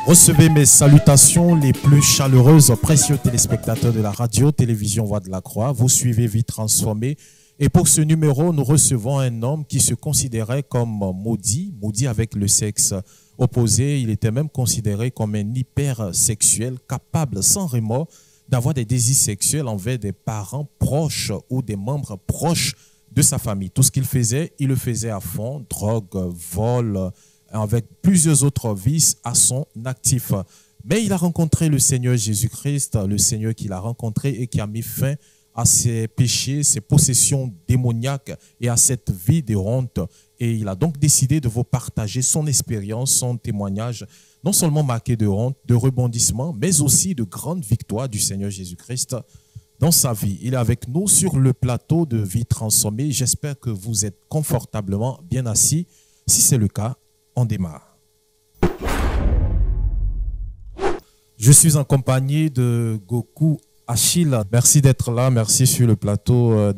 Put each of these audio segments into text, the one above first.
Recevez mes salutations les plus chaleureuses, précieux téléspectateurs de la radio-télévision Voix de la Croix. Vous suivez Vie transformée. Et pour ce numéro, nous recevons un homme qui se considérait comme maudit avec le sexe opposé. Il était même considéré comme un hypersexuel, capable sans remords d'avoir des désirs sexuels envers des parents proches ou des membres proches de sa famille. Tout ce qu'il faisait, il le faisait à fond, drogue, vol, avec plusieurs autres vices à son actif. Mais il a rencontré le Seigneur Jésus-Christ, le Seigneur qui l'a rencontré et qui a mis fin à ses péchés, ses possessions démoniaques et à cette vie de honte. Et il a donc décidé de vous partager son expérience, son témoignage, non seulement marqué de honte, de rebondissement, mais aussi de grandes victoires du Seigneur Jésus-Christ dans sa vie. Il est avec nous sur le plateau de Vie transformée. J'espère que vous êtes confortablement bien assis. Si c'est le cas, on démarre. Je suis en compagnie de Goku Achille. Merci d'être là. Merci sur le plateau,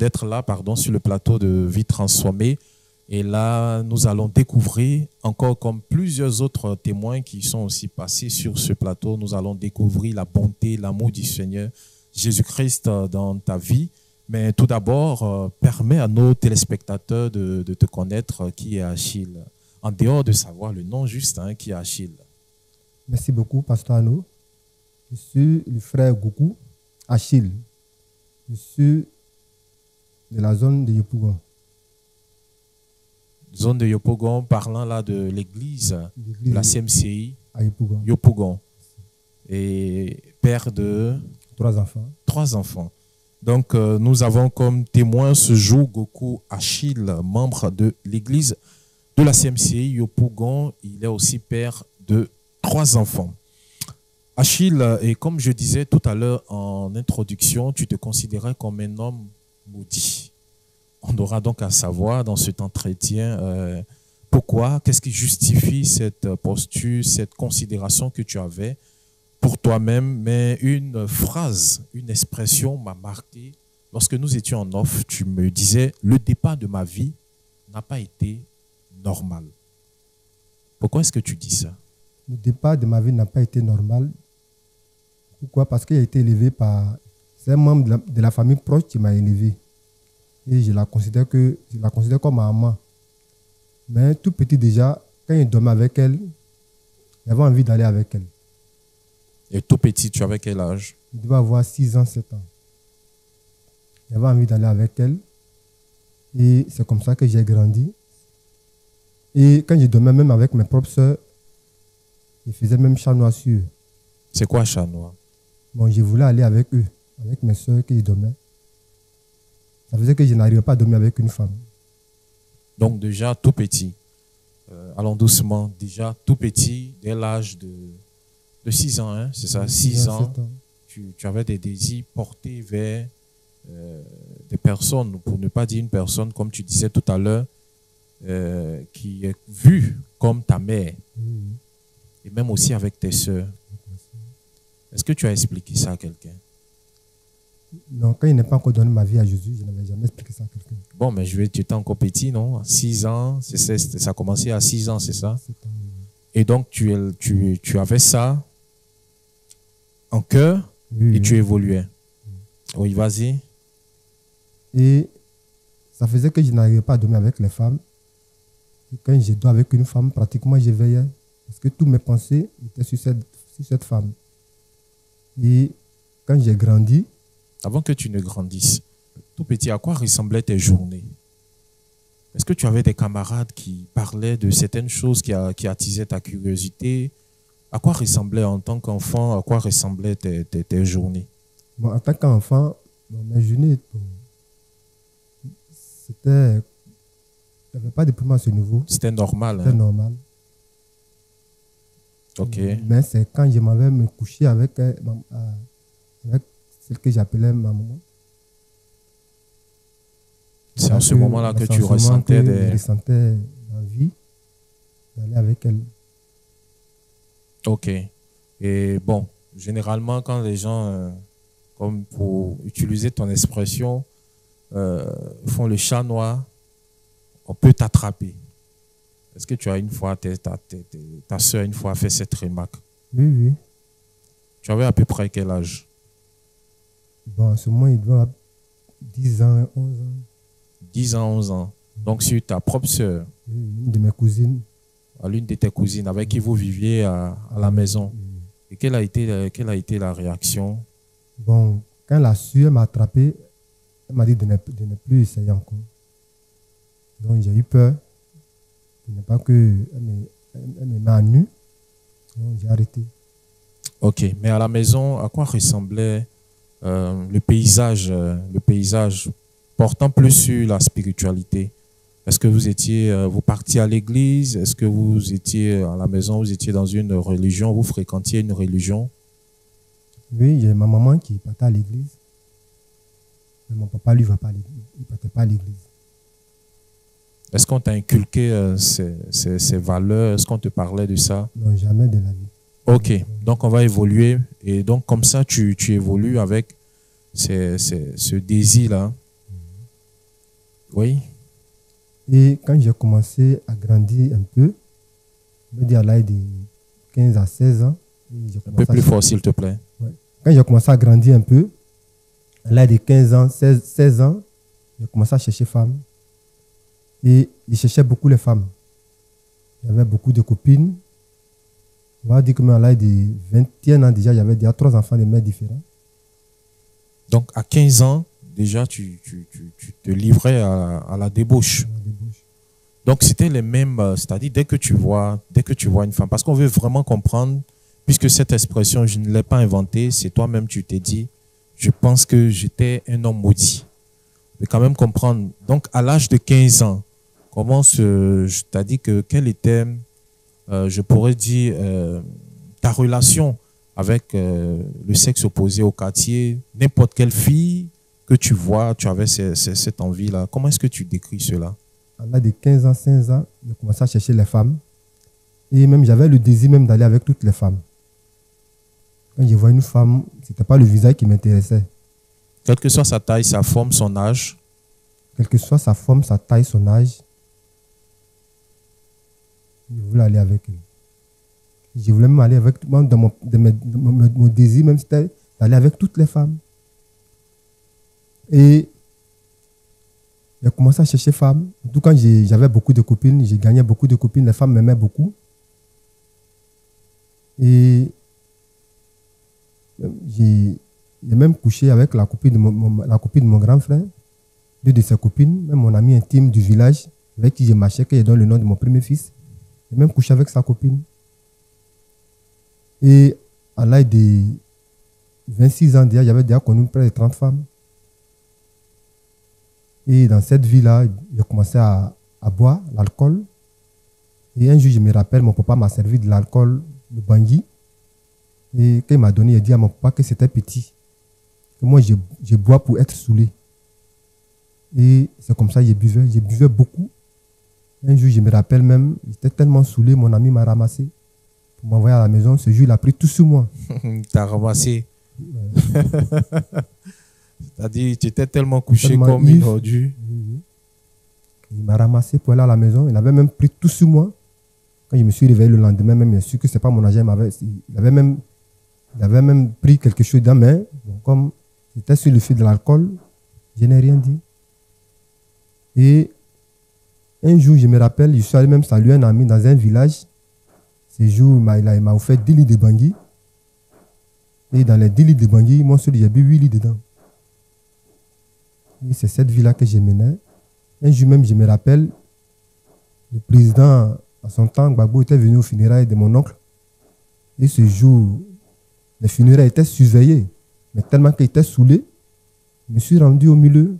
sur le plateau de Vie transformée. Et là, nous allons découvrir, encore comme plusieurs autres témoins qui sont aussi passés sur ce plateau, nous allons découvrir la bonté, l'amour du Seigneur Jésus-Christ dans ta vie. Mais tout d'abord, permets à nos téléspectateurs de te connaître qui est Achille, en dehors de savoir le nom juste, qui est Achille. Merci beaucoup, Pasteur Arnaud. Je suis le frère Goku Achille. Je suis de la zone de Yopougon. Zone de Yopougon, parlant là de l'église, de la CMCI à Yopougon. Yopougon. Et père de 3 enfants. 3 enfants. Donc, nous avons comme témoin ce jour Goku Achille, membre de l'église de la CMCI Yopougon. Il est aussi père de 3 enfants. Achille, et comme je disais tout à l'heure en introduction, tu te considérais comme un homme maudit. On aura donc à savoir dans cet entretien pourquoi, qu'est-ce qui justifie cette posture, cette considération que tu avais pour toi-même. Mais une phrase, une expression m'a marqué. Lorsque nous étions en off, tu me disais « Le départ de ma vie n'a pas été normal ». Pourquoi est-ce que tu dis ça? Le départ de ma vie n'a pas été normal. Pourquoi? Parce qu'il a été élevé par... C'est un membre de la famille proche qui m'a élevé. Et je la considère comme ma maman. Mais tout petit déjà, quand il dormait avec elle, j'avais envie d'aller avec elle. Et tout petit, tu avais quel âge? Il devait avoir 6 ans, 7 ans. J'avais envie d'aller avec elle. Et c'est comme ça que j'ai grandi. Et quand je dormais même avec mes propres soeurs, je faisais même chat noir sur eux. C'est quoi chat noir? Bon, je voulais aller avec eux, avec mes soeurs qui dormaient. Ça faisait que je n'arrivais pas à dormir avec une femme. Donc déjà tout petit, allons doucement, déjà tout petit, dès l'âge de 6 ans, c'est ça, 6 ans, tu avais des désirs portés vers des personnes, pour ne pas dire une personne, comme tu disais tout à l'heure, qui est vue comme ta mère, et même aussi avec tes soeurs. Est-ce que tu as expliqué ça à quelqu'un? Non, quand il n'est pas encore donné ma vie à Jésus, je n'avais jamais expliqué ça à quelqu'un. Bon, mais tu étais encore petit, non? 6 ans, ça a commencé à 6 ans, c'est ça? Et donc, tu avais ça en cœur et tu évoluais. Oui, vas-y. Et ça faisait que je n'arrivais pas à dormir avec les femmes. Et quand je dors avec une femme, pratiquement, je veillais. Parce que toutes mes pensées étaient sur cette femme. Et quand j'ai grandi, avant que tu ne grandisses, tout petit, à quoi ressemblaient tes journées? Est-ce que tu avais des camarades qui parlaient de certaines choses qui attisaient ta curiosité? À quoi ressemblaient en tant qu'enfant, à quoi ressemblaient tes journées? Bon, en tant qu'enfant, mes journées, c'était... Il n'y avait pas de problème à ce niveau. C'était normal. C'était normal. Ok. Mais c'est quand je m'avais me couché avec celle que j'appelais ma maman. C'est en ce moment-là que tu ressentais Je ressentais l'envie d'aller avec elle. Ok. Et bon, généralement, quand les gens, comme pour utiliser ton expression, font le chat noir, on peut t'attraper. Est-ce que tu as une fois, ta soeur une fois fait cette remarque? Oui, oui. Tu avais à peu près quel âge? Bon, en ce moment, il doit avoir 10 ans, 11 ans. 10 ans, 11 ans. Donc sur ta propre sœur, Oui, une de mes cousines. à l'une de tes cousines avec qui vous viviez à la maison. Et quelle a été la réaction? Bon, quand elle a su, elle m'a attrapé. Elle m'a dit de ne plus essayer encore. Donc j'ai eu peur. De ne pas qu'elle me met à nu. Donc j'ai arrêté. Ok, mais à la maison, à quoi ressemblait le paysage portant plus sur la spiritualité? Est-ce que vous partiez à l'église? Est-ce que vous étiez à la maison, vous étiez dans une religion, vous fréquentiez une religion? Oui, j'ai ma maman qui partait à l'église. Mais mon papa, lui, va pas à l'église. Il ne partait pas à l'église. Est-ce qu'on t'a inculqué ces valeurs? Est-ce qu'on te parlait de ça? Non, jamais de la vie. Ok, donc on va évoluer. Et donc comme ça, tu évolues avec ce désir-là. Oui. Et quand j'ai commencé à grandir un peu, je veux dire à l'âge de 15 à 16 ans, Un peu plus fort, s'il te plaît. Ouais. Quand j'ai commencé à grandir un peu, à l'âge de 15 ans, 16 ans, j'ai commencé à chercher femme. Et je cherchais beaucoup les femmes. J'avais beaucoup de copines. On va dire que à l'âge de 21 ans déjà, j'avais déjà 3 enfants de mères différents. Donc à 15 ans, déjà, tu te livrais à la débauche. Donc c'était les mêmes, c'est-à-dire dès que tu vois une femme, parce qu'on veut vraiment comprendre, puisque cette expression, je ne l'ai pas inventée, c'est toi-même, tu t'es dit, je pense que j'étais un homme maudit. Mais quand même comprendre. Donc à l'âge de 15 ans, je t'ai dit que quelle était, je pourrais dire, ta relation avec le sexe opposé au quartier, n'importe quelle fille que tu vois, tu avais cette envie-là. Comment est-ce que tu décris cela? À l'âge de 15 ans, 16 ans, j'ai commencé à chercher les femmes. Et même j'avais le désir même d'aller avec toutes les femmes. Quand je vois une femme, ce n'était pas le visage qui m'intéressait. Quelle que soit sa taille, sa forme, son âge. Quelle que soit sa forme, sa taille, son âge, je voulais aller avec elle. Je voulais même aller avec, dans mon désir, même c'était d'aller avec toutes les femmes. Et j'ai commencé à chercher femmes. En tout cas, j'avais beaucoup de copines, j'ai gagné beaucoup de copines, les femmes m'aimaient beaucoup. Et j'ai même couché avec la copine de mon grand frère, deux de ses copines, même mon ami intime du village, avec qui je marchais, qui est dans le nom de mon premier fils. J'ai même couché avec sa copine. Et à l'âge de 26 ans déjà, j'avais déjà connu près de 30 femmes. Et dans cette vie-là, j'ai commencé à boire l'alcool. Et un jour, je me rappelle, mon papa m'a servi de l'alcool, le bangui. Et quand il m'a donné, il a dit à mon papa que c'était petit. Que moi, je bois pour être saoulé. Et c'est comme ça que je buvais beaucoup. Un jour, je me rappelle même, j'étais tellement saoulé, mon ami m'a ramassé pour m'envoyer à la maison. Ce jour, il a pris tout sur moi. T'as ramassé. Ouais. C'est-à-dire, tu étais tellement couché tellement comme une ordure. Il m'a ramassé pour aller à la maison. Il avait même pris tout sur moi. Quand je me suis réveillé le lendemain, même, bien sûr que ce n'est pas mon agent. Il avait même pris quelque chose dans mes mains. Donc, comme j'étais sur le fil de l'alcool, je n'ai rien dit. Et un jour, je me rappelle, je suis allé même saluer un ami dans un village. Ce jour, il m'a offert 10 litres de bangui. Et dans les 10 litres de bangui, moi seul, j'ai bu 8 litres dedans. Et c'est cette vie-là que je menais. Un jour même, je me rappelle, le président, à son temps, Gbagbo, était venu aux funérailles de mon oncle. Et ce jour, les funérailles étaient surveillées. Mais tellement qu'il était saoulé, je me suis rendu au milieu.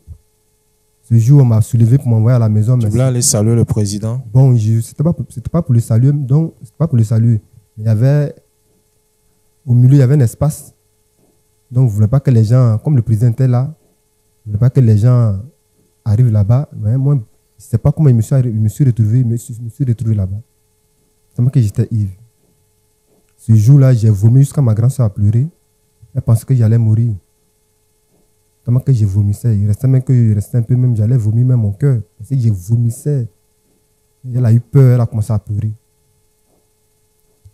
Ce jour, on m'a soulevé pour m'envoyer à la maison. Tu voulais aller saluer le président? Bon, c'était pas pour le saluer. Donc, c'était pas pour le saluer. Il y avait, au milieu, il y avait un espace. Donc, je ne voulais pas que les gens, comme le président était là, je ne voulais pas que les gens arrivent là-bas. Mais moi, je ne sais pas comment je me suis retrouvé là-bas. C'est que j'étais ivre. Ce jour-là, j'ai vomi jusqu'à ma grand-soeur a pleuré. Elle pensait que j'allais mourir. Tellement que je vomissais. Il restait un peu même, j'allais vomir même mon cœur. Parce que je vomissais. Et elle a eu peur, elle a commencé à pleurer.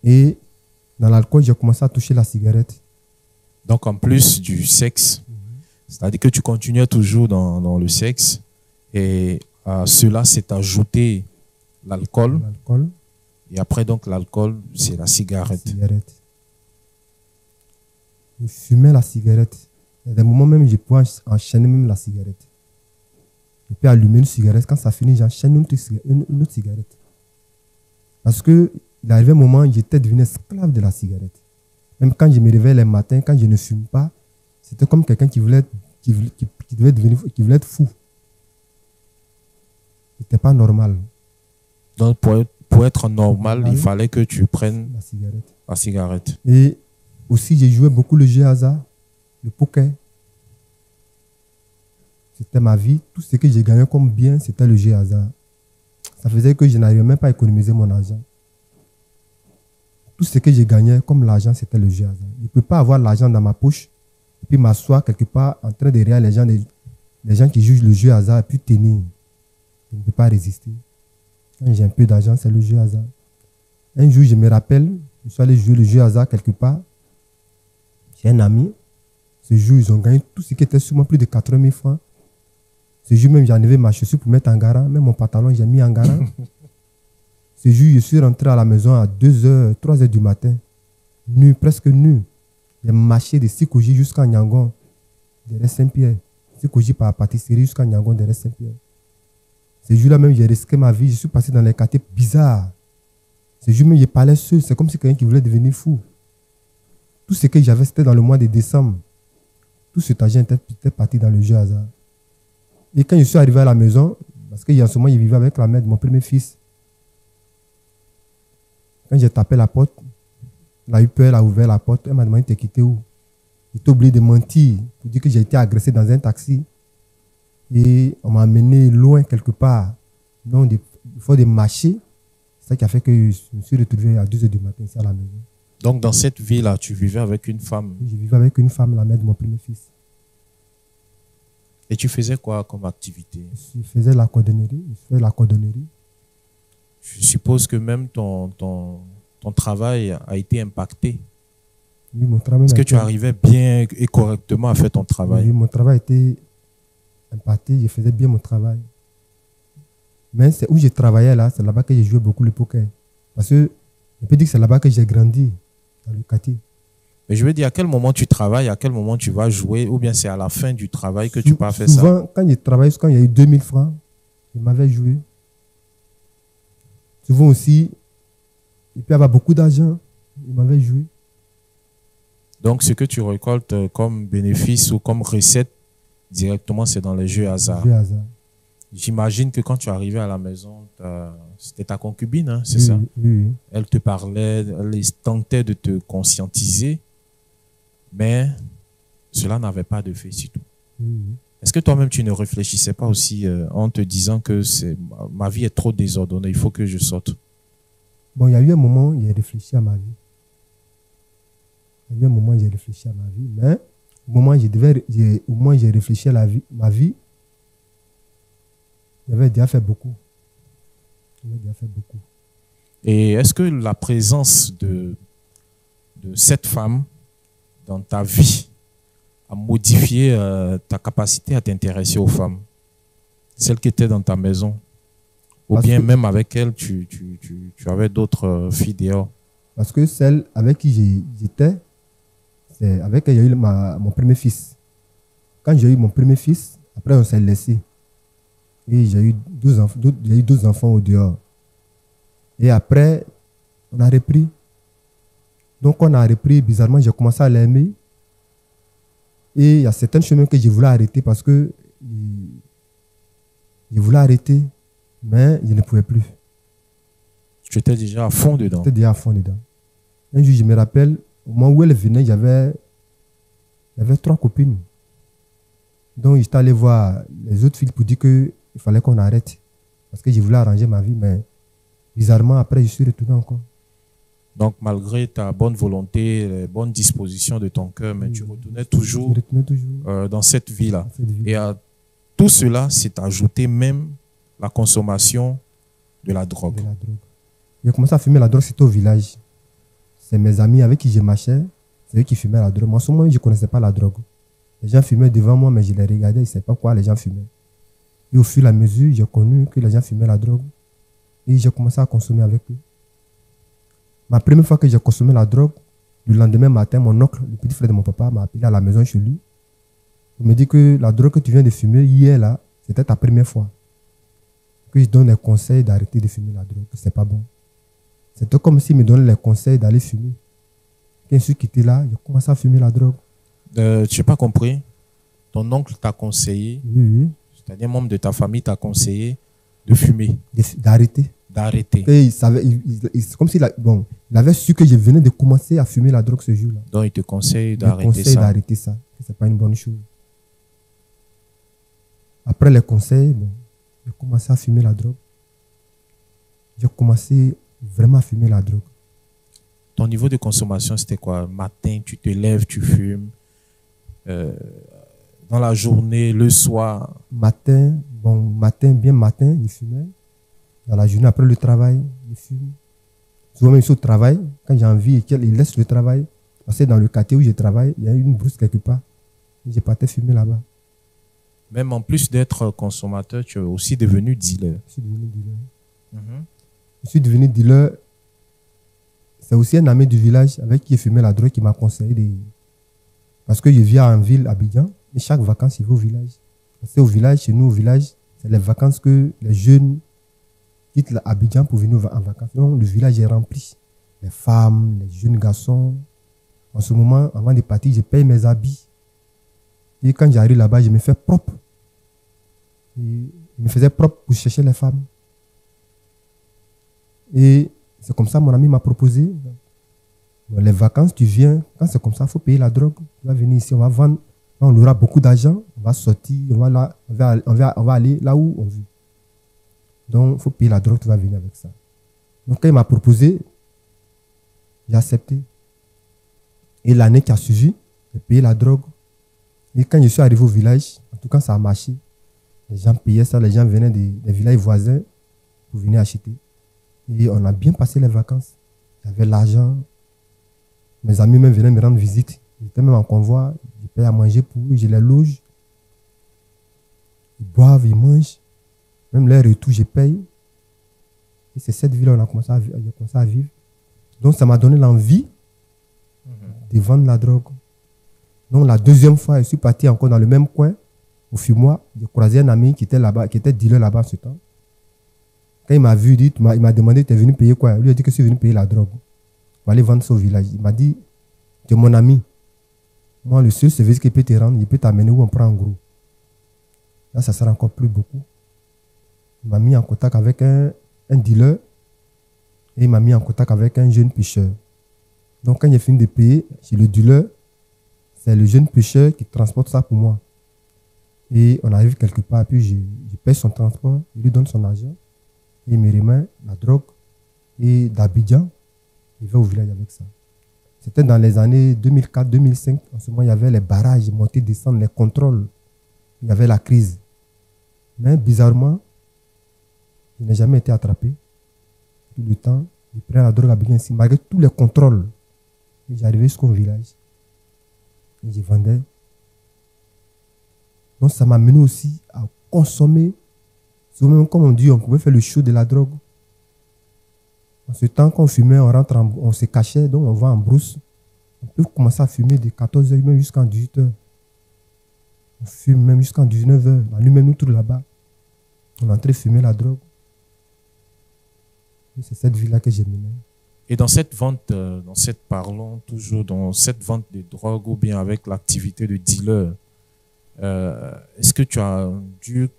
Et Dans l'alcool, j'ai commencé à toucher la cigarette. Donc, en plus du sexe, c'est-à-dire que tu continuais toujours dans le sexe et à cela s'est ajouté l'alcool. L'alcool, Et après, donc, l'alcool, c'est la cigarette. cigarette. Je fumais la cigarette. Il y a des moments même, je pouvais enchaîner même la cigarette. Et puis allumer une cigarette. Quand ça finit, j'enchaîne une autre cigarette. Parce que il arrivait un moment, j'étais devenu esclave de la cigarette. Même quand je me réveille les matins, quand je ne fume pas, c'était comme quelqu'un qui voulait être fou. C'était pas normal. Donc, pour être normal, il fallait que tu prennes la cigarette. cigarette. Et aussi, j'ai joué beaucoup le jeu hasard, le poker. C'était ma vie. Tout ce que j'ai gagné comme bien, c'était le jeu hasard. Ça faisait que je n'arrivais même pas à économiser mon argent. Tout ce que j'ai gagné comme l'argent, c'était le jeu hasard. Je ne peux pas avoir l'argent dans ma poche et puis m'asseoir quelque part en train de regarder les gens qui jugent le jeu hasard et puis tenir. Je ne peux pas résister. Quand j'ai un peu d'argent, c'est le jeu hasard. Un jour, je me rappelle, je suis allé jouer le jeu hasard quelque part. J'ai un ami. Ce jour, ils ont gagné tout ce qui était sur moi, plus de 80 000 francs. Ce jour même, j'ai enlevé ma chaussure pour mettre en garant. Même mon pantalon, j'ai mis en garant. Ce jour, je suis rentré à la maison à 2h, 3h du matin. Nu, presque nu. J'ai marché de Sikoji jusqu'à Nyangon, derrière Saint-Pierre. Sikoji par la pâtisserie jusqu'à Nyangon, derrière Saint-Pierre. Ce jour-là même, j'ai risqué ma vie. Je suis passé dans les quartiers bizarres. Ce jour même, je parlais seul. C'est comme si quelqu'un qui voulait devenir fou. Tout ce que j'avais, c'était dans le mois de décembre. Tout cet argent était parti dans le jeu hasard. Et quand je suis arrivé à la maison, parce qu'en ce moment, je vivais avec la mère de mon premier fils. Quand j'ai tapé la porte, elle a eu peur, elle a ouvert la porte. Elle m'a demandé de quitter où. J'étais obligé de mentir pour dire que j'ai été agressé dans un taxi. Et on m'a amené loin quelque part. Donc, il faut de marcher. C'est ça qui a fait que je me suis retrouvé à 2h du matin ici à la maison. Donc, dans cette vie-là, tu vivais avec une femme. Je vivais avec une femme, la mère de mon premier fils. Et tu faisais quoi comme activité? Je faisais la cordonnerie. Je faisais la cordonnerie. Je suppose que même ton travail a été impacté. Oui, mon travail. Est-ce que tu arrivais bien et correctement à faire ton travail? Oui, mon travail était impacté. Je faisais bien mon travail. Mais c'est où je travaillais là, c'est là-bas que j'ai joué beaucoup le poker. Parce que je peux dire que c'est là-bas que j'ai grandi, dans le quartier. Mais je veux dire, à quel moment tu travailles, à quel moment tu vas jouer, ou bien c'est à la fin du travail que tu peux faire ça? Souvent, quand je travaillais, quand il y a eu 2000 francs, je m'avais joué. Souvent aussi, il peut y avoir beaucoup d'argent, il m'avait joué. Donc, ce que tu récoltes comme bénéfice ou comme recette, directement, c'est dans les jeux hasard. Jeux hasard. J'imagine que quand tu arrivais à la maison, c'était ta concubine, hein, c'est ça? Oui. Elle te parlait, elle tentait de te conscientiser, mais cela n'avait pas de fait du tout. Oui. Est-ce que toi-même, tu ne réfléchissais pas aussi en te disant que ma vie est trop désordonnée, il faut que je sorte? Bon, il y a eu un moment où j'ai réfléchi à ma vie. Il y a eu un moment où j'ai réfléchi à ma vie, mais au moment où j'ai réfléchi à ma vie, j'avais déjà fait beaucoup. Et est-ce que la présence de cette femme dans ta vie a modifié ta capacité à t'intéresser aux femmes? Celles qui étaient dans ta maison? Ou bien même avec elle, tu avais d'autres filles dehors? Parce que celle avec qui j'étais, c'est avec elle, j'ai eu mon premier fils. Quand j'ai eu mon premier fils, après on s'est laissé. Et j'ai eu 12 enfants au dehors. Et après, on a repris. Donc, on a repris. Bizarrement, j'ai commencé à l'aimer. Et il y a certains chemins que je voulais arrêter parce que je voulais arrêter, mais je ne pouvais plus. Tu étais déjà à fond dedans? J'étais déjà à fond dedans. Un jour, je me rappelle, au moment où elle venait, il y avait 3 copines. Donc, j'étais allé voir les autres filles pour dire qu'il fallait qu'on arrête. Parce que je voulais arranger ma vie, mais bizarrement, après, je suis retourné encore. Donc, malgré ta bonne volonté, les bonnes dispositions de ton cœur, mais tu retournais toujours dans cette vie-là. Et à tout cela, c'est ajouté même la consommation de la drogue. J'ai commencé à fumer la drogue, c'était au village. c'est mes amis avec qui je marchais, c'est eux qui fumaient la drogue. Moi, en ce moment, je ne connaissais pas la drogue. Les gens fumaient devant moi, mais je les regardais, je ne savais pas quoi les gens fumaient. Et au fur et à mesure, j'ai connu que les gens fumaient la drogue. Et j'ai commencé à consommer avec eux. Ma première fois que j'ai consommé la drogue, le lendemain matin, mon oncle, le petit frère de mon papa, m'a appelé à la maison chez lui. Il me dit que la drogue que tu viens de fumer hier, là, c'était ta première fois. Que je donne les conseils d'arrêter de fumer la drogue, que ce n'est pas bon. C'était comme s'il me donnait les conseils d'aller fumer. Quand je suis quitté là, j'ai commencé à fumer la drogue. Tu n'as pas compris? Ton oncle t'a conseillé, Oui. c'est-à-dire un membre de ta famille t'a conseillé de fumer. D'arrêter. D'arrêter. Et il savait, c'est comme s'il il avait su que je venais de commencer à fumer la drogue ce jour-là. Donc il te conseille d'arrêter ça. Que ce n'est pas une bonne chose. Après les conseils, j'ai commencé à fumer la drogue. J'ai commencé vraiment à fumer la drogue. Ton niveau de consommation, c'était quoi? Matin, tu te lèves, tu fumes. Dans la journée, le soir. Matin, bien matin, je fumais. Dans la journée, après le travail, je fume. Souvent même au travail, quand j'ai envie et qu'il laisse le travail, parce que dans le quartier où je travaille, il y a une brousse quelque part. Et je partais fumer là-bas. Même en plus d'être consommateur, tu es aussi devenu dealer. Je suis devenu dealer. Je suis devenu dealer. C'est aussi un ami du village avec qui j'ai fumé la drogue qui m'a conseillé de... Parce que je vis en ville, Abidjan, et chaque vacances, il va au village. Parce qu'au village, chez nous, au village, c'est les vacances que les jeunes quittent Abidjan pour venir en vacances. Donc, le village est rempli. Les femmes, les jeunes garçons. En ce moment, avant de partir, je paye mes habits. Et quand j'arrive là-bas, je me fais propre. Et je me faisais propre pour chercher les femmes. Et c'est comme ça mon ami m'a proposé. Les vacances, tu viens. Quand c'est comme ça, il faut payer la drogue. Tu vas venir ici, on va vendre. On aura beaucoup d'argent. On va sortir. On va aller là où on veut. Donc, il faut payer la drogue. Tu vas venir avec ça. Donc, quand il m'a proposé, j'ai accepté. Et l'année qui a suivi, j'ai payé la drogue. Et quand je suis arrivé au village, en tout cas, ça a marché. Les gens payaient ça. Les gens venaient des villages voisins pour venir acheter. Et on a bien passé les vacances. J'avais l'argent. Mes amis même venaient me rendre visite. Ils étaient même en convoi. Je paye à manger pour eux. Je les loge. Ils boivent, ils mangent. Même leur retour, je paye. Et c'est cette vie-là qu'on a commencé à vivre. Donc, ça m'a donné l'envie de vendre la drogue. Donc, la deuxième fois, je suis parti encore dans le même coin. Au fumoir, j'ai croisé un ami qui était là-bas, qui était dealer là-bas en ce temps. Quand il m'a vu, il m'a demandé, tu es venu payer quoi? Lui a dit que je suis venu payer la drogue. Pour aller vendre ça au village. Il m'a dit, tu es mon ami. Moi, le seul service qu'il peut te rendre, il peut t'amener où on prend en gros. Là, ça sera encore plus beaucoup. Il m'a mis en contact avec un dealer et il m'a mis en contact avec un jeune pêcheur. Donc, quand j'ai fini de payer chez le dealer, c'est le jeune pêcheur qui transporte ça pour moi. Et on arrive quelque part, puis je paye son transport, je lui donne son argent. Et il me remet la drogue. Et d'Abidjan, il va au village avec ça. C'était dans les années 2004-2005. En ce moment, il y avait les barrages, monter, descendre, les contrôles. Il y avait la crise. Mais bizarrement, je n'ai jamais été attrapé. Tout le temps, je prends la drogue à Abidjan ici, malgré tous les contrôles. Et j'arrivais jusqu'au village. Et je vendais. Donc ça m'a mené aussi à consommer. Même comme on dit, on pouvait faire le show de la drogue. En ce temps, quand on fumait, on se cachait, donc on va en brousse. On peut commencer à fumer de 14h même jusqu'à 18h. On fume même jusqu'à 19h. La nuit même, nous tous là-bas. On est en train de fumer la drogue. Et c'est cette vie-là que j'ai menée. Et dans cette vente, parlons toujours dans cette vente de drogue ou bien avec l'activité de dealer, est-ce que tu as dû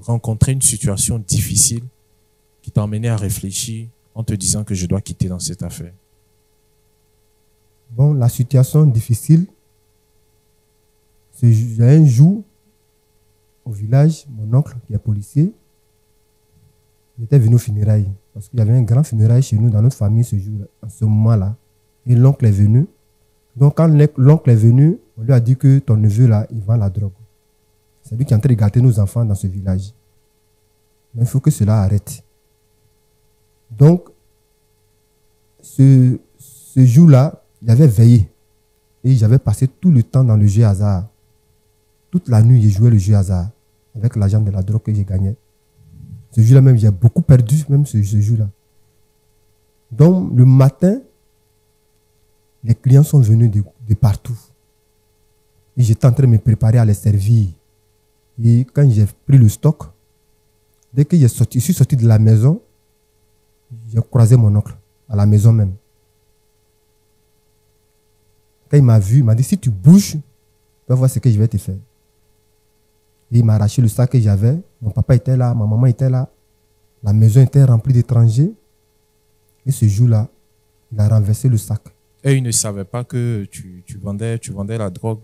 rencontrer une situation difficile qui t'a amené à réfléchir en te disant que je dois quitter dans cette affaire? Bon, la situation difficile, c'est un jour, au village, mon oncle qui est policier, il était venu au funérailles. Parce qu'il y avait un grand funérail chez nous, dans notre famille, ce jour, à ce moment-là. Et l'oncle est venu. Donc, quand l'oncle est venu, on lui a dit que ton neveu, là, il vend la drogue. C'est lui qui est en train de gâter nos enfants dans ce village. Mais il faut que cela arrête. Donc, ce ce jour-là, j'avais veillé. Et j'avais passé tout le temps dans le jeu hasard. Toute la nuit, j'ai joué le jeu hasard avec l'argent de la drogue que j'ai gagné. Ce jour-là même, j'ai beaucoup perdu, même ce jour-là. Donc, le matin, les clients sont venus de partout. Et j'étais en train de me préparer à les servir. Et quand j'ai pris le stock, dès que je suis sorti de la maison, j'ai croisé mon oncle, à la maison même. Quand il m'a vu, il m'a dit, si tu bouges, tu vas voir ce que je vais te faire. Et il m'a arraché le sac que j'avais. Mon papa était là, ma maman était là. La maison était remplie d'étrangers. Et ce jour-là, il a renversé le sac. Et ils ne savaient pas que tu vendais la drogue.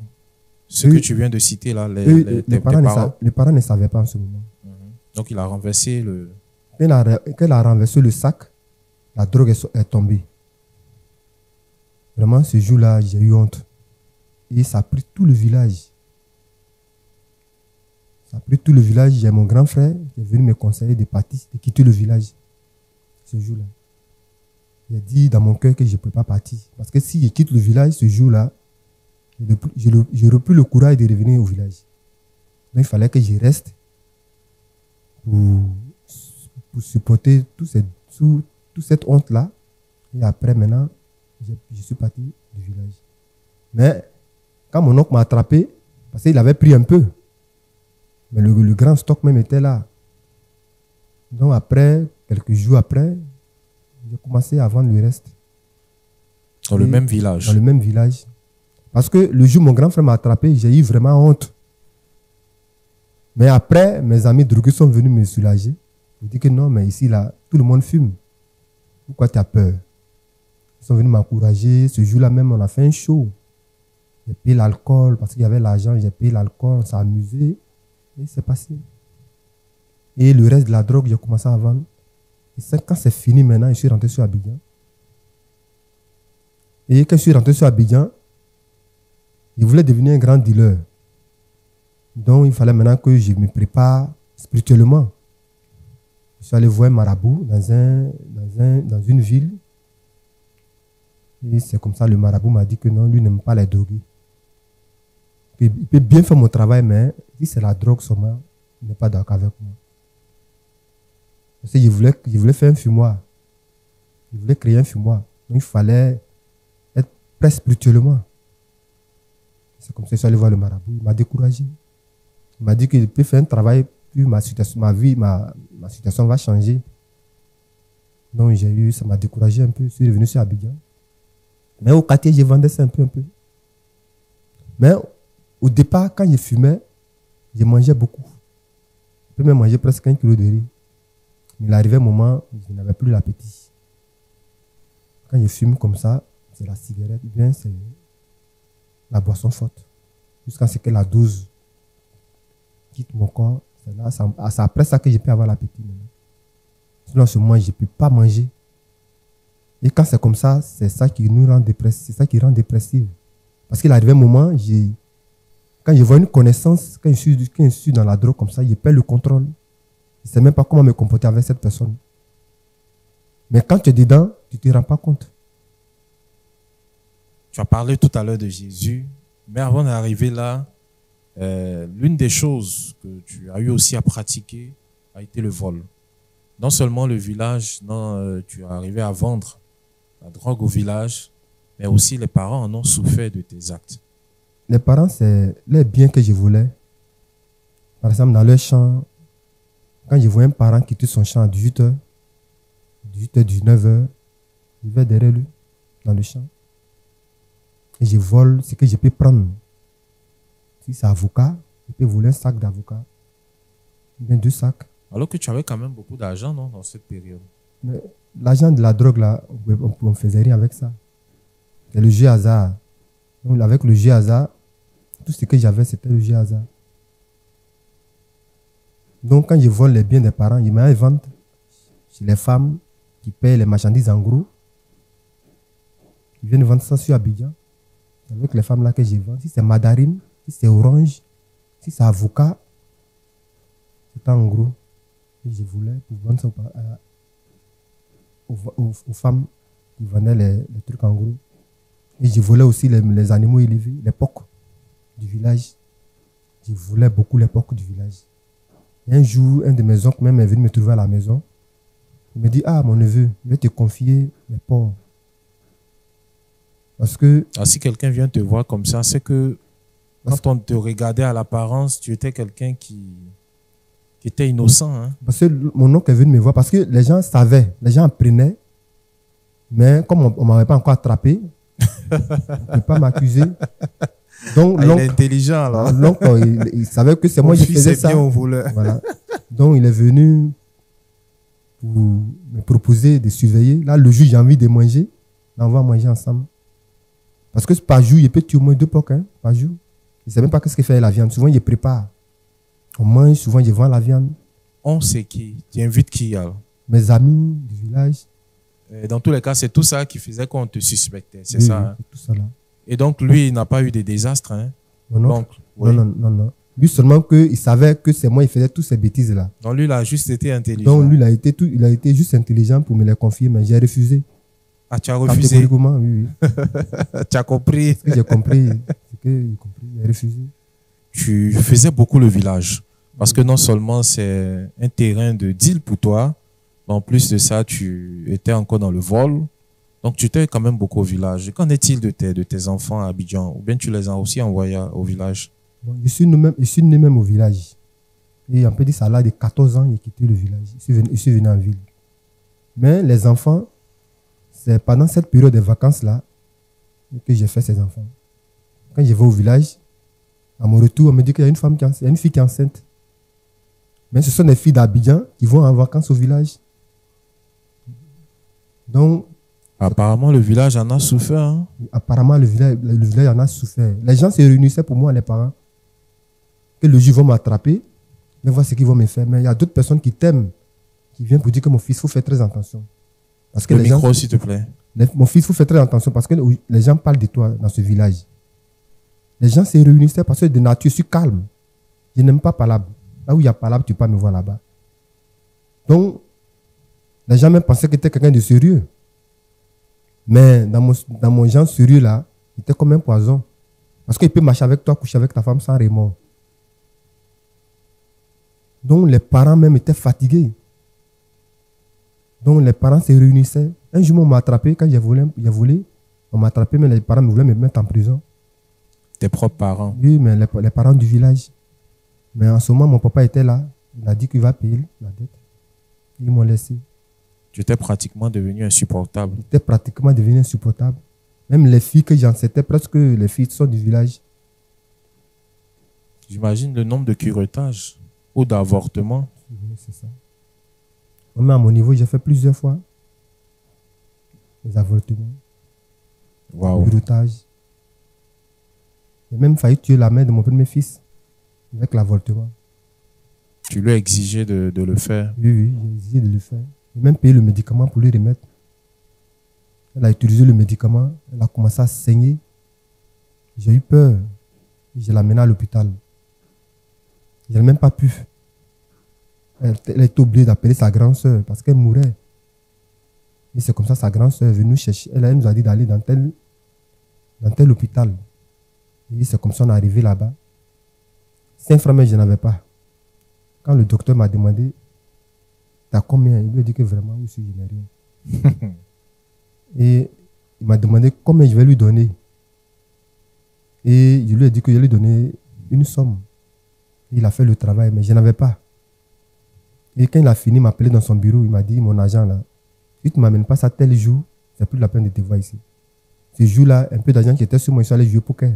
Ce que tu viens de citer là, les parents ne savaient pas en ce moment. Donc il a renversé le... Quand il a renversé le sac, la drogue est tombée. Vraiment, ce jour-là, j'ai eu honte. Et ça a pris tout le village. Ça a pris tout le village. J'ai mon grand frère qui est venu me conseiller de partir, de quitter le village. Ce jour-là. J'ai dit dans mon cœur que je ne peux pas partir. Parce que si je quitte le village ce jour-là, je n'aurai plus le courage de revenir au village. Donc il fallait que je reste pour supporter toute cette honte-là. Et après, maintenant, je suis parti du village. Mais quand mon oncle m'a attrapé, parce qu'il avait pris un peu, mais le grand stock même était là. Donc après, quelques jours après, j'ai commencé à vendre le reste. Dans le même village? Dans le même village. Parce que le jour où mon grand frère m'a attrapé, j'ai eu vraiment honte. Mais après, mes amis drogués sont venus me soulager. Je dis que non, mais ici, là, tout le monde fume. Pourquoi tu as peur? Ils sont venus m'encourager. Ce jour-là même, on a fait un show. J'ai payé l'alcool parce qu'il y avait l'argent. J'ai payé l'alcool, on s'est amusé. Et c'est passé. Et le reste de la drogue, j'ai commencé à vendre. Et quand c'est fini maintenant, je suis rentré sur Abidjan. Et quand je suis rentré sur Abidjan, je voulais devenir un grand dealer. Donc, il fallait maintenant que je me prépare spirituellement. Je suis allé voir un marabout dans une ville. Et c'est comme ça, le marabout m'a dit que non, lui n'aime pas les drogués. Il peut bien faire mon travail, mais si c'est la drogue seulement, il n'est pas d'accord avec moi. Parce que je voulais faire un fumoir. Je voulais créer un fumoir. Donc, il fallait être prêt spirituellement. C'est comme ça que je suis allé voir le marabout. Il m'a découragé. Il m'a dit qu'il peut faire un travail, puis ma situation va changer. Donc, ça m'a découragé un peu. Je suis revenu sur Abidjan. Mais au quartier, je vendais ça un peu. Mais au départ, quand je fumais, je mangeais beaucoup. Je peux même manger presque 1 kilo de riz. Mais il arrivait un moment où je n'avais plus l'appétit. Quand je fume comme ça, c'est la cigarette, bien c'est la boisson forte. Jusqu'à ce que la dose quitte mon corps. C'est après ça que je peux avoir l'appétit. Sinon, en ce moment, je ne peux pas manger. Et quand c'est comme ça, c'est ça qui nous rend dépressifs. C'est ça qui rend dépressif. Parce qu'il arrivait un moment, quand je vois une connaissance, quand je suis dans la drogue comme ça, je perds le contrôle. Je ne sais même pas comment me comporter avec cette personne. Mais quand tu es dedans, tu ne te rends pas compte. Tu as parlé tout à l'heure de Jésus, mais avant d'arriver là, l'une des choses que tu as eu aussi à pratiquer a été le vol. Non seulement le village, tu es arrivé à vendre la drogue au village, mais aussi les parents en ont souffert de tes actes. Les parents, c'est les biens que je voulais. Par exemple, dans leur champ, quand je vois un parent quitter son champ à 18h, 19h, je vais derrière lui, dans le champ. Et je vole ce que je peux prendre. Si c'est avocat, je peux voler un sac d'avocat. Bien 2 sacs. Alors que tu avais quand même beaucoup d'argent, non, dans cette période. L'argent de la drogue, là, on ne faisait rien avec ça. C'est le jeu hasard. Donc, avec le jeu hasard, tout ce que j'avais, c'était le jeu hasard. Donc, quand je vole les biens des parents, je mets vente chez les femmes qui payent les marchandises en gros. Ils viennent vendre ça sur Abidjan. C'est avec les femmes là que je vends. Si c'est mandarine, si c'est orange, si c'est avocat, c'est en gros. Et je voulais pour vendre ça aux femmes qui vendaient les trucs en gros. Et je volais aussi les animaux élevés, les porcs du village. Je volais beaucoup les porcs du village. Et un jour, un de mes oncles même est venu me trouver à la maison. Il me dit, ah mon neveu, je vais te confier les porcs. Parce que... Si quelqu'un vient te voir comme ça, c'est que quand on te regardait à l'apparence, tu étais quelqu'un qui était innocent. Hein? Parce que mon oncle est venu me voir, parce que les gens savaient, les gens apprenaient. Mais comme on ne m'avait pas encore attrapé, on ne peut pas m'accuser. Donc, il est intelligent alors. L'oncle, il savait que c'est moi qui faisais ça. Bien au voleur. Voilà. Donc, il est venu pour me proposer de surveiller. Là, le jour, j'ai envie de manger. Là, on va manger ensemble. Parce que par jour, il peut tuer au moins 2 porcs par jour. Il ne sait même pas ce qu'il fait la viande. Souvent, il prépare. On mange, souvent, je vends la viande. On sait qui. Tu invites qui alors? Mes amis du village. Dans tous les cas, c'est tout ça qui faisait qu'on te suspectait. C'est oui, ça. Oui, hein? tout ça là. Et donc, lui, il n'a pas eu de désastre. Hein? Non. Lui seulement qu'il savait que c'est moi, il faisait toutes ces bêtises-là. Donc, lui, il a juste été intelligent. Donc, lui, il a été juste intelligent pour me les confier, mais j'ai refusé. Ah, tu as refusé? Catégoriquement, oui. Tu as compris? Ce que j'ai compris, j'ai refusé. Tu faisais beaucoup le village. Parce que non seulement c'est un terrain de deal pour toi, mais en plus de ça, tu étais encore dans le vol. Donc, tu étais quand même beaucoup au village. Qu'en est-il de tes enfants à Abidjan? Ou bien tu les as aussi envoyés au village? Bon, je suis né même au village. Et on peut dire ça, là, de 14 ans, j'ai quitté le village. Je suis venu en ville. Mais les enfants, c'est pendant cette période de vacances-là que j'ai fait ces enfants. Quand je vais au village, à mon retour, on me dit qu'il y a une fille qui est enceinte. Mais ce sont des filles d'Abidjan qui vont en vacances au village. Donc, apparemment, le village en a souffert. Hein? Apparemment, le village en a souffert. Les gens se réunissaient pour moi, les parents. Que le jour, ils vont m'attraper. Mais voir ce qu'ils vont me faire. Mais il y a d'autres personnes qui t'aiment, qui viennent pour dire que mon fils, il faut faire très attention. Parce que le micro, s'il te plaît. Mon fils, il faut faire très attention parce que les gens parlent de toi dans ce village. Les gens se réunissaient parce que de nature, je suis calme. Je n'aime pas palabre. Là où il y a palabre, tu peux pas me voir là-bas. Donc, les gens même pensaient que tu étais quelqu'un de sérieux. Mais dans mon genre sérieux là, il était comme un poison. Parce qu'il peut marcher avec toi, coucher avec ta femme sans remords. Donc les parents même étaient fatigués. Donc les parents se réunissaient. Un jour, on m'a attrapé quand j'ai volé. On m'a attrapé, mais les parents me voulaient me mettre en prison. Tes propres parents? Oui, mais les parents du village. Mais en ce moment, mon papa était là. Il a dit qu'il va payer la dette. Ils m'ont laissé. Tu étais pratiquement devenu insupportable. J'étais pratiquement devenu insupportable. Même les filles que j'en c'était presque les filles sont du village. J'imagine le nombre de curetages ou d'avortements. Oui, c'est ça. Mais à mon niveau, j'ai fait plusieurs fois les avortements. Wow. Le curetage. J'ai même failli tuer la mère de mon premier fils avec l'avortement. Tu lui as exigé de le faire? Oui, j'ai exigé de le faire. J'ai même payé le médicament pour lui remettre. Elle a utilisé le médicament, elle a commencé à saigner. J'ai eu peur. Je l'ai amenée à l'hôpital. Je n'ai même pas pu. Elle était obligée d'appeler sa grande soeur parce qu'elle mourait. Et c'est comme ça sa grande soeur est venue chercher. Elle nous a dit d'aller dans tel hôpital. Et c'est comme ça qu'on est arrivé là-bas. 5 francs, mais je n'avais pas. Quand le docteur m'a demandé, t'as combien? Il lui a dit que vraiment, oui, je n'ai rien. Et il m'a demandé combien je vais lui donner. Et je lui ai dit que je lui donnais une somme. Il a fait le travail, mais je n'avais pas. Et quand il a fini, il m'a appelé dans son bureau. Il m'a dit, mon agent là, si tu ne m'amènes pas ça tel jour, c'est plus la peine de te voir ici. Ce jour-là, un peu d'argent qui était sur moi, je suis allé jouer au poker.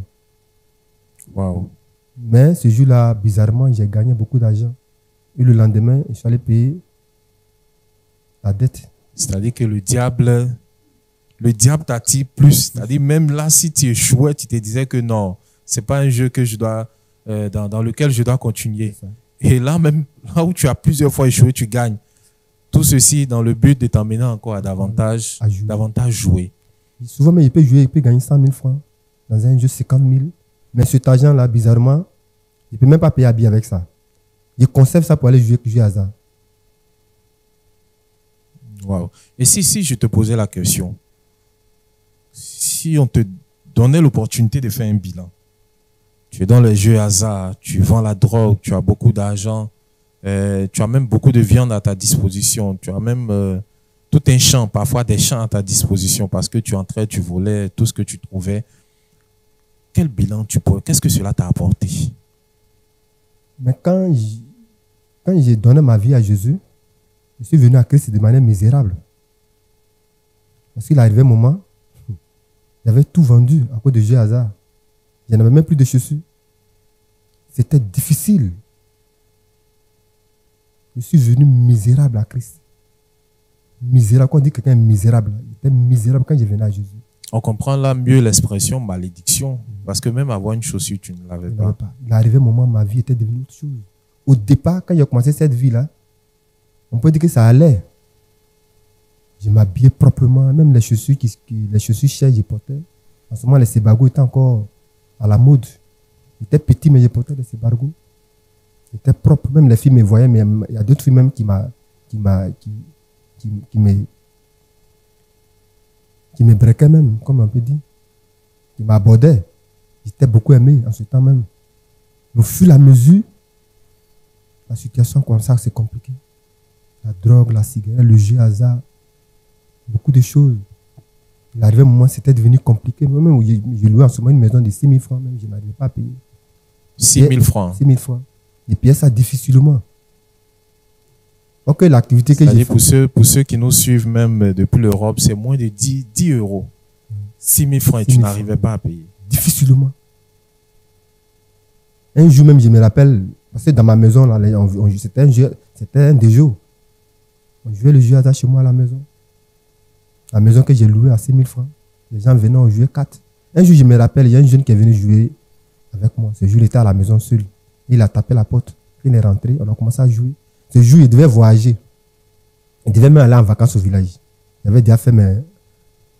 Wow. Mais ce jour-là, bizarrement, j'ai gagné beaucoup d'argent. Et le lendemain, je suis allé payer la dette. C'est-à-dire que le diable t'attire plus. C'est-à-dire même là, si tu échouais, tu te disais que non, c'est pas un jeu que je dois, dans lequel je dois continuer. Et là même, là où tu as plusieurs fois échoué, tu gagnes. Tout ceci dans le but de t'emmener encore à davantage jouer. Souvent, mais il peut gagner 100 000 francs dans un jeu 50 000. Mais cet argent-là, bizarrement, il ne peut même pas payer un billet avec ça. Il conserve ça pour aller jouer à ça. Wow. Et si je te posais la question, si on te donnait l'opportunité de faire un bilan, tu es dans les jeux hasard, tu vends la drogue, tu as beaucoup d'argent, tu as même beaucoup de viande à ta disposition, tu as même tout un champ, parfois des champs à ta disposition parce que tu entrais, tu volais tout ce que tu trouvais. Quel bilan tu peux, qu'est-ce que cela t'a apporté? Mais quand j'ai donné ma vie à Jésus, je suis venu à Christ de manière misérable. Parce qu'il arrivait un moment, j'avais tout vendu à cause de jeux hasard. Je n'avais même plus de chaussures. C'était difficile. Je suis venu misérable à Christ. Misérable, quand on dit que quelqu'un est misérable, il était misérable quand je venais à Jésus. On comprend là mieux l'expression malédiction, parce que même avoir une chaussure, tu ne l'avais pas. Il arrivait un moment, ma vie était devenue autre chose. Au départ, quand j'ai commencé cette vie-là, on peut dire que ça allait. Je m'habillais proprement, même les chaussures chères, je portais. En ce moment, les sébargos étaient encore à la mode. J'étais petit, mais je portais les sébargos. J'étais propre, même les filles me voyaient, mais il y a d'autres filles même qui me breakaient même, comme on peut dire. Qui m'abordaient. J'étais beaucoup aimé en ce temps même. Mais au fur et à mesure, la situation comme ça, c'est compliqué. La drogue, la cigarette, le jeu hasard, beaucoup de choses. Il arrivait un moment, c'était devenu compliqué. Même j'ai loué en ce moment une maison de 6 000 francs, même je n'arrivais pas à payer. 6 000 francs. 6 000 francs. Je payais ça difficilement. Donc l'activité que j'ai faite. Pour ceux qui nous suivent même depuis l'Europe, c'est moins de 10 euros. 6 000 francs et tu n'arrivais pas à payer. Difficilement. Un jour même, je me rappelle, parce que dans ma maison, c'était un des jours. On jouait le jeu hasard chez moi à la maison. La maison que j'ai louée à 6 000 francs. Les gens venaient, on jouait 4. Un jour, je me rappelle, il y a un jeune qui est venu jouer avec moi. Ce jour, il était à la maison seul. Il a tapé la porte. Il est rentré, on a commencé à jouer. Ce jour, il devait voyager. Il devait même aller en vacances au village. J'avais déjà fait mes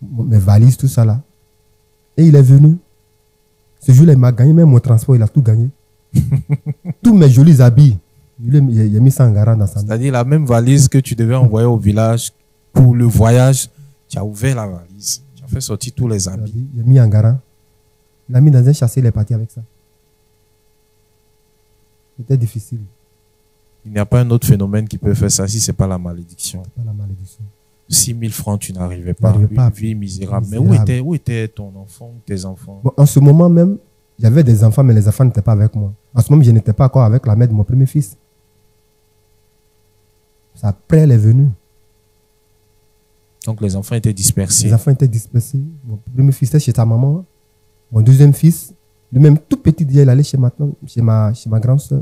valises, tout ça là. Et il est venu. Ce jour-là, il m'a gagné, même mon transport, il a tout gagné. Tous mes jolis habits, il a mis ça en garant dans sa main. C'est-à-dire la même valise que tu devais envoyer au village pour le voyage, tu as ouvert la valise. Tu as fait sortir tous les habits. Il a mis en garant. Il a mis dans un châssis, il est parti avec ça. C'était difficile. Il n'y a pas un autre phénomène qui peut faire ça si ce n'est pas la malédiction. Pas la malédiction. 6 000 francs, tu n'arrivais pas. Une vie misérable. Mais où était ton enfant, tes enfants? Bon, en ce moment même, j'avais des enfants, mais les enfants n'étaient pas avec moi. En ce moment, je n'étais pas encore avec la mère de mon premier fils. C'est après, elle est venue. Donc, les enfants étaient dispersés. Les enfants étaient dispersés. Mon premier fils était chez sa maman. Mon deuxième fils, lui-même tout petit, il allait chez ma grande soeur.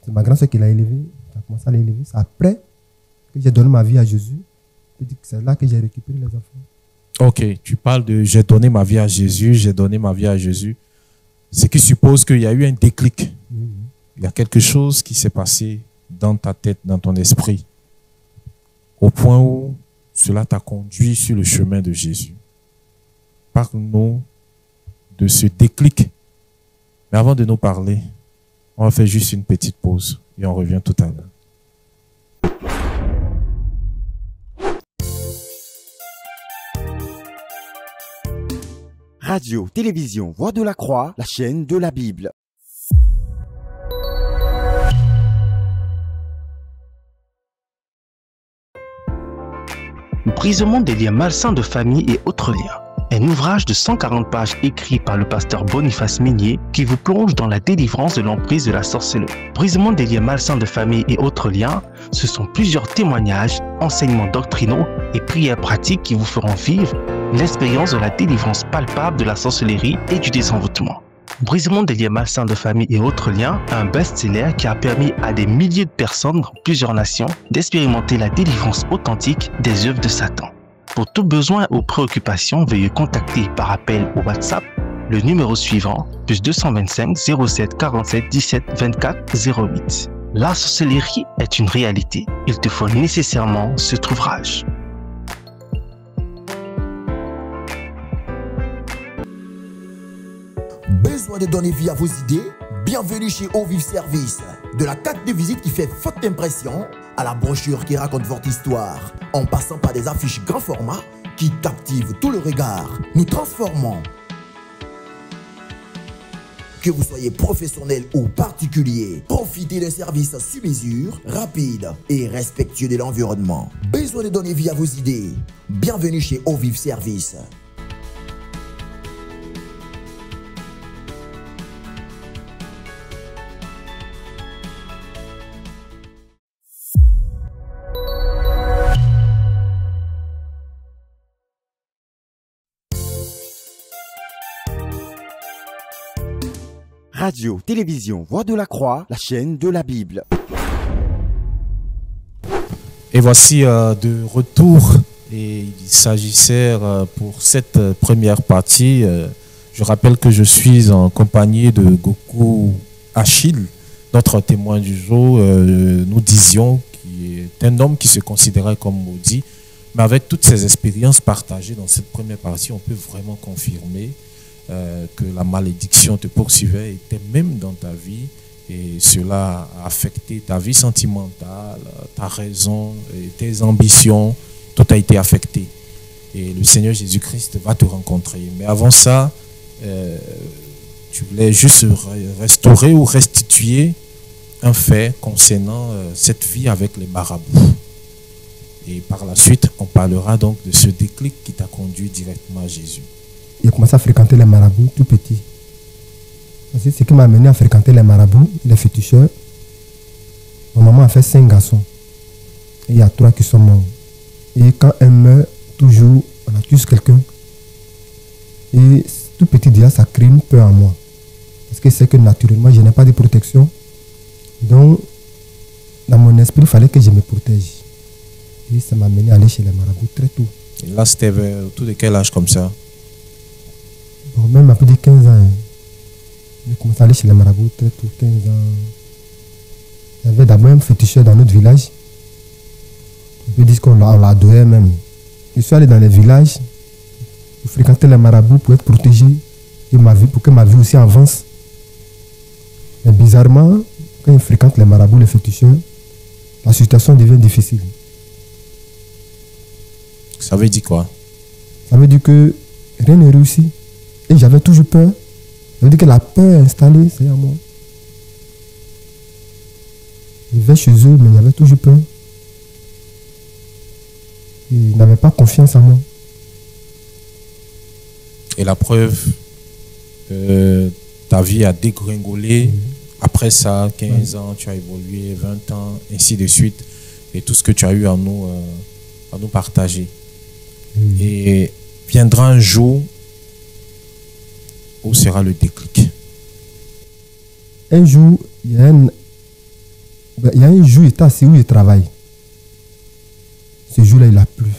C'est ma grande soeur qui l'a élevé. J'ai commencé à l'élever. C'est après que j'ai donné ma vie à Jésus. C'est là que j'ai récupéré les enfants. Ok, tu parles de j'ai donné ma vie à Jésus, j'ai donné ma vie à Jésus. Ce qui suppose qu'il y a eu un déclic. Il y a quelque chose qui s'est passé dans ta tête, dans ton esprit, au point où cela t'a conduit sur le chemin de Jésus. Parle-nous de ce déclic. Mais avant de nous parler, on va faire juste une petite pause et on revient tout à l'heure. Radio, télévision, Voix de la Croix, la chaîne de la Bible. Brisement des liens malsains de famille et autres liens. Un ouvrage de 140 pages écrit par le pasteur Boniface Minier qui vous plonge dans la délivrance de l'emprise de la sorcellerie. Brisement des liens malsains de famille et autres liens, ce sont plusieurs témoignages, enseignements doctrinaux et prières pratiques qui vous feront vivre l'expérience de la délivrance palpable de la sorcellerie et du désenvoûtement. Brisement des liens malsains de famille et autres liens, un best-seller qui a permis à des milliers de personnes dans plusieurs nations d'expérimenter la délivrance authentique des œuvres de Satan. Pour tout besoin ou préoccupation, veuillez contacter par appel ou WhatsApp le numéro suivant, plus 225 07 47 17 24 08. La sorcellerie est une réalité. Il te faut nécessairement cet ouvrage. Besoin de donner vie à vos idées? Bienvenue chez Au Vive Service. De la carte de visite qui fait forte impression, à la brochure qui raconte votre histoire, en passant par des affiches grand format, qui captive tout le regard. Nous transformons. Que vous soyez professionnel ou particulier, profitez d'un service sur mesure, rapide et respectueux de l'environnement. Besoin de donner vie à vos idées? Bienvenue chez Ovive Service. Radio, télévision, Voix de la Croix, la chaîne de la Bible. Et voici de retour. Et il s'agissait pour cette première partie. Je rappelle que je suis en compagnie de Goku Achille, notre témoin du jour. Nous disions qu'il est un homme qui se considérait comme maudit. Mais avec toutes ces expériences partagées dans cette première partie, on peut vraiment confirmer que la malédiction te poursuivait, était même dans ta vie, et cela a affecté ta vie sentimentale, ta raison, et tes ambitions, tout a été affecté. Et le Seigneur Jésus-Christ va te rencontrer. Mais avant ça, tu voulais juste restaurer ou restituer un fait concernant cette vie avec les marabouts. Et par la suite, on parlera donc de ce déclic qui t'a conduit directement à Jésus. J'ai commencé à fréquenter les marabouts tout petit. C'est ce qui m'a amené à fréquenter les marabouts, les féticheurs. Ma maman a fait 5 garçons. Et il y a 3 qui sont morts. Et quand elle meurt, toujours, on accuse quelqu'un. Et tout petit déjà, ça crée une peur en moi. Parce que c'est que naturellement, je n'ai pas de protection. Donc, dans mon esprit, il fallait que je me protège. Et ça m'a amené à aller chez les marabouts très tôt. Et là, c'était autour de quel âge comme ça? Bon, même à plus de 15 ans, j'ai commencé à aller chez les marabouts très tôt, 15 ans. Il y avait d'abord un féticheur dans notre village. On peut dire qu'on l'adorait même. Je suis allé dans les villages pour fréquenter les marabouts pour être protégé et pour que ma vie aussi avance. Mais bizarrement, quand je fréquente les marabouts, les féticheurs, la situation devient difficile. Ça veut dire quoi? Ça veut dire que rien n'est réussi. Et j'avais toujours peur. Ça veut dire que la peur est installée, c'est à moi. Je vais chez eux, mais j'avais toujours peur. Ils n'avaient pas confiance en moi. Et la preuve, ta vie a dégringolé. Après ça, 15 ans, tu as évolué, 20 ans, ainsi de suite. Et tout ce que tu as eu à nous partager. Et viendra un jour où sera le déclic? Un jour, il y a un jour, j'étais assis où je travaille. Ce jour-là, il a plu.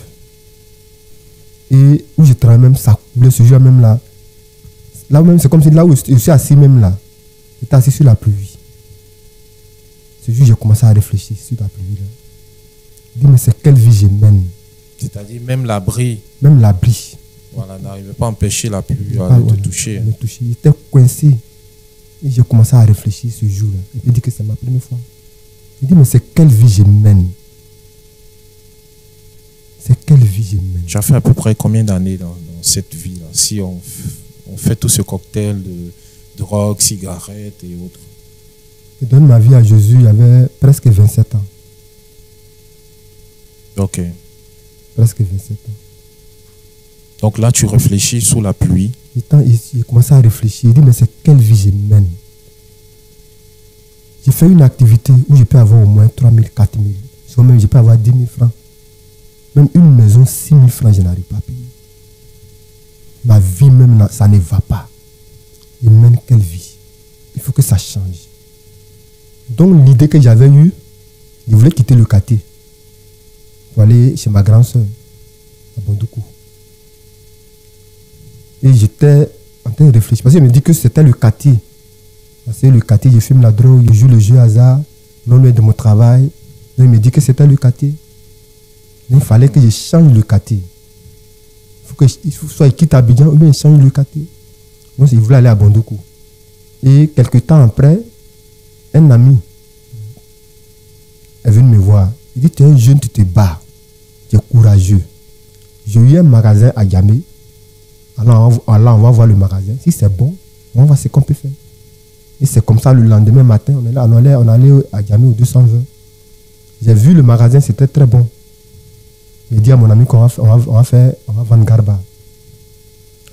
Et où je travaille même, ça coulait. Ce jour-là même là. Là même, c'est comme si là où je suis assis même là. J'étais assis sur la pluie. Ce jour, j'ai commencé à réfléchir sur la pluie là. Je dis, mais c'est quelle vie je mène? C'est-à-dire même l'abri. Même l'abri. Voilà, n'arrivait pas à empêcher la pluie de te toucher. J'étais coincé. Et j'ai commencé à réfléchir ce jour-là. Et je dis que c'est ma première fois. Je dis, mais c'est quelle vie je mène? C'est quelle vie je mène? Tu as fait à peu près combien d'années dans cette vie-là? Si on fait tout ce cocktail de drogue, cigarettes et autres. Je donne ma vie à Jésus, il y avait presque 27 ans. Ok. Presque 27 ans. Donc là, tu réfléchis sous la pluie. J'ai commencé à réfléchir. Il dit, mais c'est quelle vie je mène? J'ai fait une activité où je peux avoir au moins 3 000, 4 000. Soit même je peux avoir 10 000 francs. Même une maison, 6 000 francs, je n'arrive pas à payer. Ma vie même, ça ne va pas. Je mène quelle vie? Il faut que ça change. Donc l'idée que j'avais eue, je voulais quitter le quartier pour aller chez ma grande soeur à Bondoukou. Et j'étais en train de réfléchir. Parce qu'il me dit que c'était le quartier. Parce que le quartier, je fume la drogue, je joue le jeu hasard, non loin de mon travail. Donc il me dit que c'était le quartier. Donc, il fallait que je change le quartier. Il faut soit quitte Abidjan ou bien je change le quartier. Donc il voulait aller à Bondoukou. Et quelques temps après, un ami est venu me voir. Il dit, tu es un jeune, tu te bats. Tu es courageux. J'ai eu un magasin à Yamé. Alors, on va voir le magasin. Si c'est bon, on va voir ce qu'on peut faire. Et c'est comme ça, le lendemain matin, on allait à Yamé au 220. J'ai vu le magasin, c'était très bon. J'ai dit à mon ami qu'on va vendre Garba.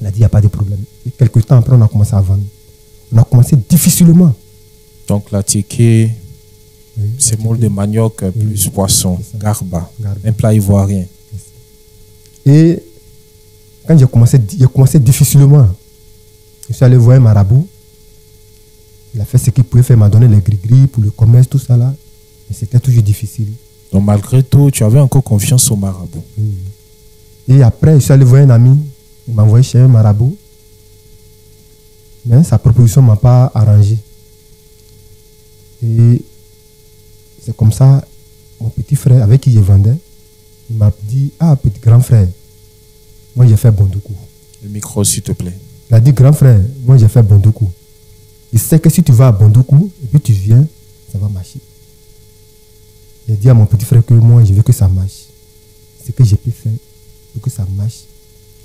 Il a dit, il n'y a pas de problème. Et quelques temps après, on a commencé à vendre. On a commencé difficilement. Donc, la ticket, oui, c'est moule de manioc plus poisson, Garba, un plat ivoirien. Et quand j'ai commencé difficilement. Je suis allé voir un marabout. Il a fait ce qu'il pouvait faire, il m'a donné les gris-gris pour le commerce, tout ça là. Mais c'était toujours difficile. Donc malgré tout, tu avais encore confiance au marabout. Oui. Et après, je suis allé voir un ami. Il m'a envoyé chez un marabout. Mais sa proposition ne m'a pas arrangé. Et c'est comme ça, mon petit frère avec qui je vendais, il m'a dit, ah, petit grand frère, moi j'ai fait Bondoukou. Le micro, s'il te plaît. Il a dit, grand frère, moi j'ai fait Bondoukou. Il sait que si tu vas à Bondoukou et puis tu viens, ça va marcher. J'ai dit à mon petit frère que moi, je veux que ça marche. Ce que j'ai pu faire pour que ça marche,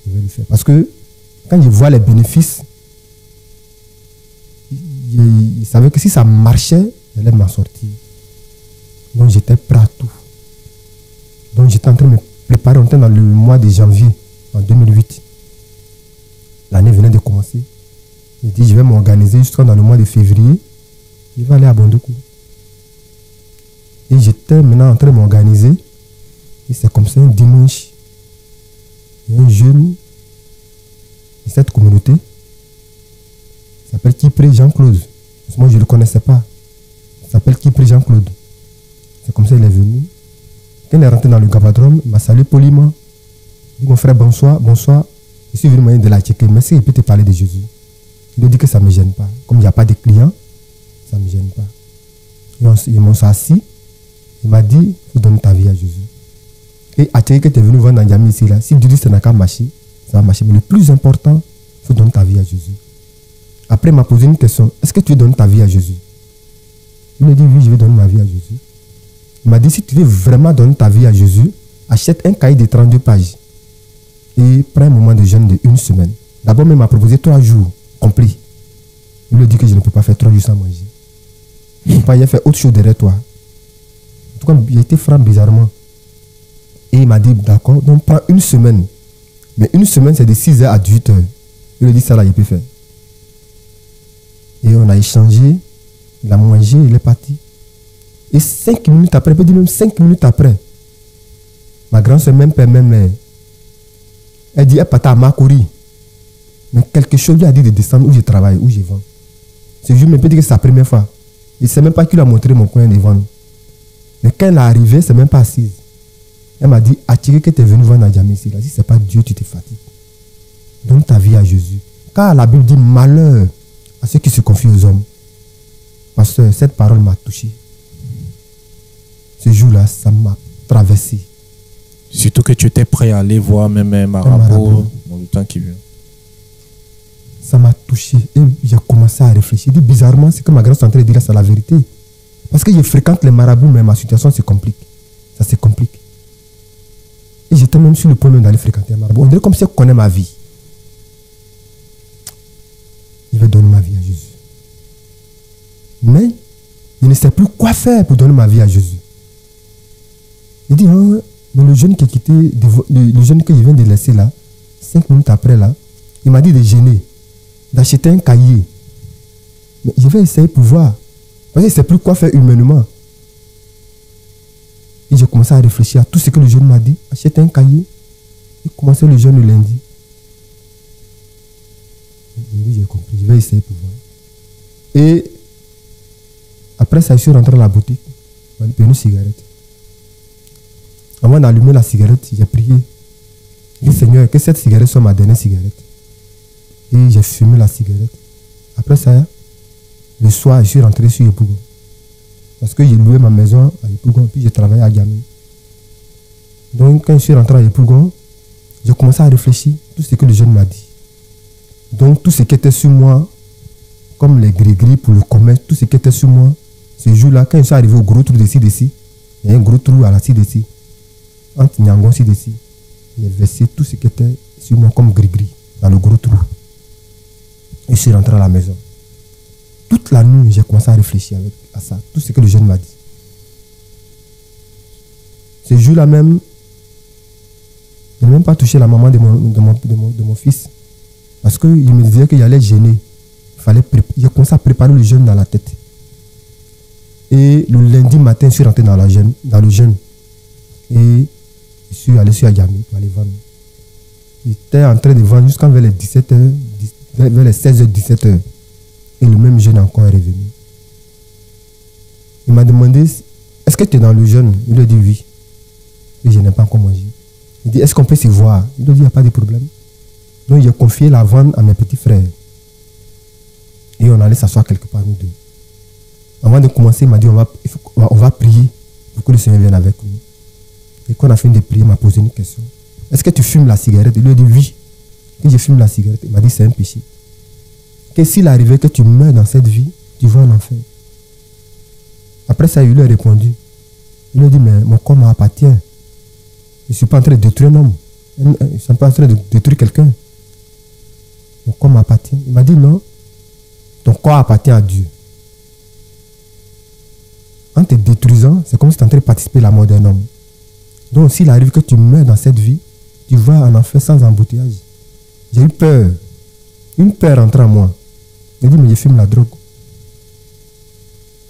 je vais le faire. Parce que quand je vois les bénéfices, il savait que si ça marchait, il allait m'en sortir. Donc j'étais prêt à tout. Donc j'étais en train de me préparer. On était dans le mois de janvier, en 2008. L'année venait de commencer. J'ai dit, je vais m'organiser jusqu'à dans le mois de février. Je vais aller à Bondoukou. Et j'étais maintenant en train de m'organiser. Et c'est comme ça, un dimanche, il y a un jeune de cette communauté. Il s'appelle Kipré Jean-Claude. Moi, je ne le connaissais pas. Il s'appelle Kipré Jean-Claude. C'est comme ça qu'il est venu. Quand il est rentré dans le Gabadrome, il m'a salué poliment. Il dit, mon frère, bonsoir, bonsoir. Je suis venu moyen de la checker. Mais si il peut te parler de Jésus. Il lui dit que ça ne me gêne pas. Comme il n'y a pas de clients, ça ne me gêne pas. Ils m'ont assis. Il m'a dit, il faut donner ta vie à Jésus. Et à Tchéké que tu es venu voir Nandiami ici, là, si Dieu dit que ça n'a qu'à marcher, ça va marcher. Mais le plus important, il faut donner ta vie à Jésus. Après, il m'a posé une question. Est-ce que tu veux donner ta vie à Jésus? Il m'a dit, oui, je vais donner ma vie à Jésus. Il m'a dit, si tu veux vraiment donner ta vie à Jésus, achète un cahier de 32 pages. Et prends un moment de jeûne de 1 semaine. D'abord, il m'a proposé 3 jours complets. Il lui dit que je ne peux pas faire 3 jours sans manger. Il ne peut pas y faire autre chose derrière toi. En tout cas, il a été franc bizarrement. Et il m'a dit, d'accord, donc prends 1 semaine. Mais 1 semaine, c'est de 6h à 18h. Il lui dit, ça là, il peut faire. Et on a échangé. Il a mangé, il est parti. Et 5 minutes après, peut-être même 5 minutes après, ma grand-soeur, même père, même mère, elle dit, elle part à Makori. Mais quelque chose lui a dit de descendre où je travaille, où je vends. Ce jour, il peut dire que c'est sa première fois. Il ne sait même pas qu'il a montré mon coin de vendre. Mais quand elle est arrivée, c'est même pas assise. Elle m'a dit, attiré que tu es venu vendre à Djamé ici. Si ce n'est pas Dieu, tu te fatigues. Donne ta vie à Jésus. Car la Bible dit malheur à ceux qui se confient aux hommes. Pasteur, cette parole m'a touché. Ce jour-là, ça m'a traversé. Surtout que tu étais prêt à aller voir même un marabout dans le temps qui vient. Ça m'a touché et j'ai commencé à réfléchir. Bizarrement, c'est que ma grand-sœur est en train de dire là, c'est la vérité. Parce que je fréquente les marabouts, mais ma situation se complique. Ça se complique. Et j'étais même sur le point d'aller fréquenter un marabout. On dirait comme si elle connaît ma vie. Je vais donner ma vie à Jésus. Mais je ne sais plus quoi faire pour donner ma vie à Jésus. Il dit, oh, mais le jeune qui a quitté, le jeune que je viens de laisser là, 5 minutes après là, il m'a dit de gêner, d'acheter un cahier. Mais je vais essayer pour voir. Parce que je ne sais plus quoi faire humainement. Et j'ai commencé à réfléchir à tout ce que le jeune m'a dit. Achète un cahier. Et commencer le jeûne le lundi. J'ai compris, je vais essayer pour voir. Et après ça, je suis rentré dans la boutique. On m'a dit, une cigarette. Avant d'allumer la cigarette, j'ai prié. J'ai dit, Seigneur, que cette cigarette soit ma dernière cigarette. Et j'ai fumé la cigarette. Après ça, le soir, je suis rentré sur Yopougon. Parce que j'ai loué ma maison à Yopougon, puis j'ai travaillé à Djamé. Donc, quand je suis rentré à Yopougon, j'ai commencé à réfléchir tout ce que le jeune m'a dit. Donc, tout ce qui était sur moi, comme les gris-gris pour le commerce, tout ce qui était sur moi, ce jour-là, quand je suis arrivé au gros trou d'ici, il y a un gros trou à la ci d'ici, entre Nyangon ci d'ici. J'ai versé tout ce qui était sur moi comme gris-gris dans le gros trou. Et je suis rentré à la maison. Toute la nuit, j'ai commencé à réfléchir à ça, tout ce que le jeune m'a dit. Ce jour-là même, je n'ai même pas touché la maman de mon fils. Parce qu'il me disait qu'il allait gêner. J'ai commencé à préparer le jeûne dans la tête. Et le lundi matin, je suis rentré dans le jeûne. Et je suis allé sur Adjamé pour aller vendre. J'étais en train de vendre jusqu'à vers les 17h, vers les 16h, 17h. Et le même jeune encore est revenu. Il m'a demandé, est-ce que tu es dans le jeûne? Il a dit oui. Et je n'ai pas encore mangé. Il dit, est-ce qu'on peut se voir? Il a dit, il n'y a pas de problème. Donc j'ai confié la vente à mes petits frères. Et on allait s'asseoir quelque part, nous deux. Avant de commencer, il m'a dit, on va prier pour que le Seigneur vienne avec nous. Et quand on a fini de prier, il m'a posé une question. Est-ce que tu fumes la cigarette? Il lui a dit oui. Et je fume la cigarette. Il m'a dit, c'est un péché. Que s'il arrivait que tu meurs dans cette vie, tu vas en enfer. Après ça, il lui a répondu. Il lui a dit, mais mon corps m'appartient. Je ne suis pas en train de détruire un homme. Je ne suis pas en train de détruire quelqu'un. Mon corps m'appartient. Il m'a dit, non. Ton corps appartient à Dieu. En te détruisant, c'est comme si tu es en train de participer à la mort d'un homme. Donc, s'il arrive que tu meurs dans cette vie, tu vas en enfer sans embouteillage. J'ai eu peur. Une peur rentre en moi. J'ai dit, mais je fume la drogue.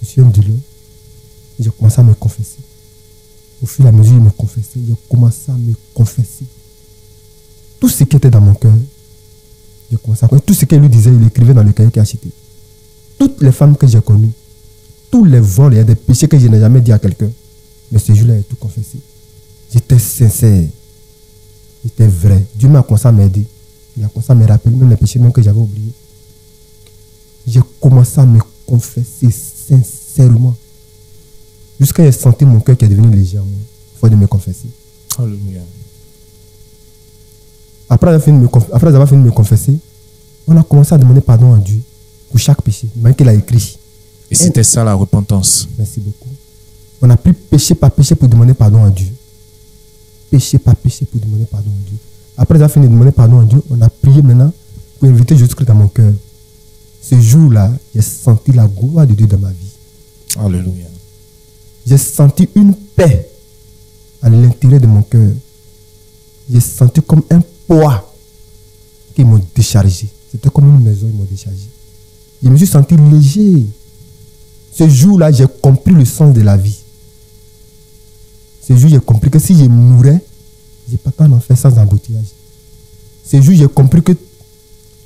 Je suis un dealer. J'ai commencé à me confesser. Au fur et à mesure, il me confessait. J'ai commencé à me confesser. Tout ce qui était dans mon cœur, j'ai commencé à confesser. Tout ce qu'il lui disait, il écrivait dans le cahier qu'il a acheté. Toutes les femmes que j'ai connues, tous les vols, il y a des péchés que je n'ai jamais dit à quelqu'un. Mais ce jour-là, j'ai tout confessé. J'étais sincère. J'étais vrai. Dieu m'a commencé à m'aider. Il a commencé à me rappeler même les péchés même que j'avais oubliés. J'ai commencé à me confesser sincèrement. Jusqu'à j'ai senti mon cœur qui est devenu léger à moi. Il faut de me confesser. Alléluia. Après avoir fini de me confesser, on a commencé à demander pardon à Dieu pour chaque péché, même qu'il a écrit. Et c'était ça la repentance. Merci beaucoup. On a pris péché par péché pour demander pardon à Dieu. Péché par péché pour demander pardon à Dieu. Après avoir fini de demander pardon à Dieu, on a prié maintenant pour inviter Jésus-Christ dans mon cœur. Ce jour-là, j'ai senti la gloire de Dieu dans ma vie. Alléluia. J'ai senti une paix à l'intérieur de mon cœur. J'ai senti comme un poids qu'ils m'ont déchargé. C'était comme une maison, ils m'ont déchargé. Je me suis senti léger. Ce jour-là, j'ai compris le sens de la vie. Ce jour, j'ai compris que si je mourais, je ne vais pas en enfer sans embouteillage. Ce jour, j'ai compris que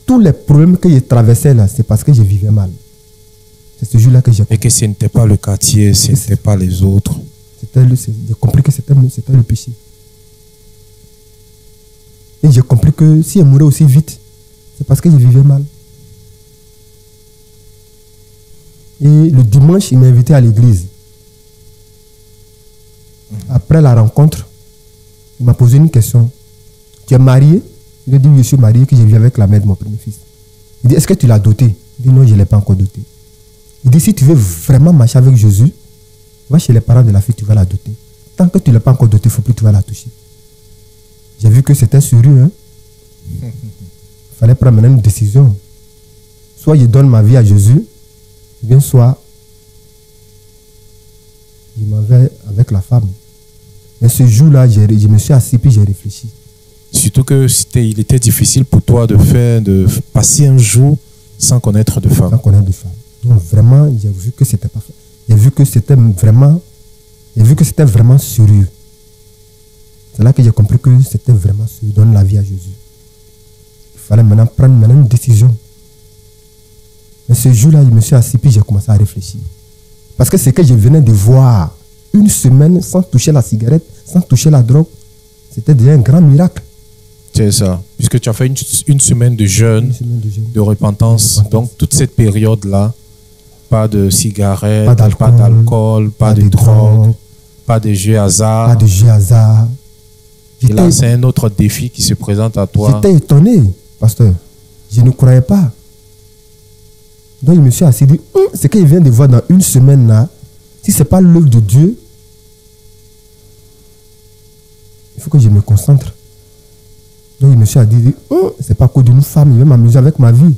tous les problèmes que je traversais là, c'est parce que je vivais mal. C'est ce jour-là que j'ai compris. Et que ce n'était pas le quartier, ce n'était pas les autres. J'ai compris que c'était le péché. Et j'ai compris que si je mourais aussi vite, c'est parce que je vivais mal. Et le dimanche, il m'a invité à l'église. Après la rencontre, il m'a posé une question. Tu es marié? Il a dit, oui, je suis marié, que je vis avec la mère de mon premier fils. Il dit, est-ce que tu l'as doté? Il dit, non, je ne l'ai pas encore doté. Il dit, si tu veux vraiment marcher avec Jésus, va chez les parents de la fille, tu vas la doter. Tant que tu ne l'as pas encore doté, il ne faut plus que tu vas la toucher. J'ai vu que c'était sur eux. Hein? Il fallait prendre maintenant une décision. Soit je donne ma vie à Jésus, ou bien soit je m'en vais avec la femme. Mais ce jour-là, je me suis assis puis j'ai réfléchi. Surtout qu'il était difficile pour toi de passer un jour sans connaître de femme. Sans connaître de femme. Donc vraiment, j'ai vu que c'était pas fait. J'ai vu que c'était vraiment sérieux. C'est là que j'ai compris que c'était vraiment sérieux. Donner la vie à Jésus. Il fallait maintenant prendre une décision. Mais ce jour-là, je me suis assis puis j'ai commencé à réfléchir. Parce que c'est que je venais de voir une semaine sans toucher la cigarette, sans toucher la drogue, c'était déjà un grand miracle. C'est ça. Puisque tu as fait une semaine de jeûne, de repentance. Donc, toute cette période-là, pas de cigarette, pas d'alcool, pas de drogue, pas de jeux hasard. Pas de jeux hasard. Et là, c'est un autre défi qui se présente à toi. J'étais étonné, pasteur. Je ne croyais pas. Donc, je me suis assis et dit, ce qu'il vient de voir dans une semaine là, si ce n'est pas l'œuvre de Dieu, il faut que je me concentre. Donc il me suis dit, oh, c'est pas à cause d'une femme, je vais m'amuser avec ma vie.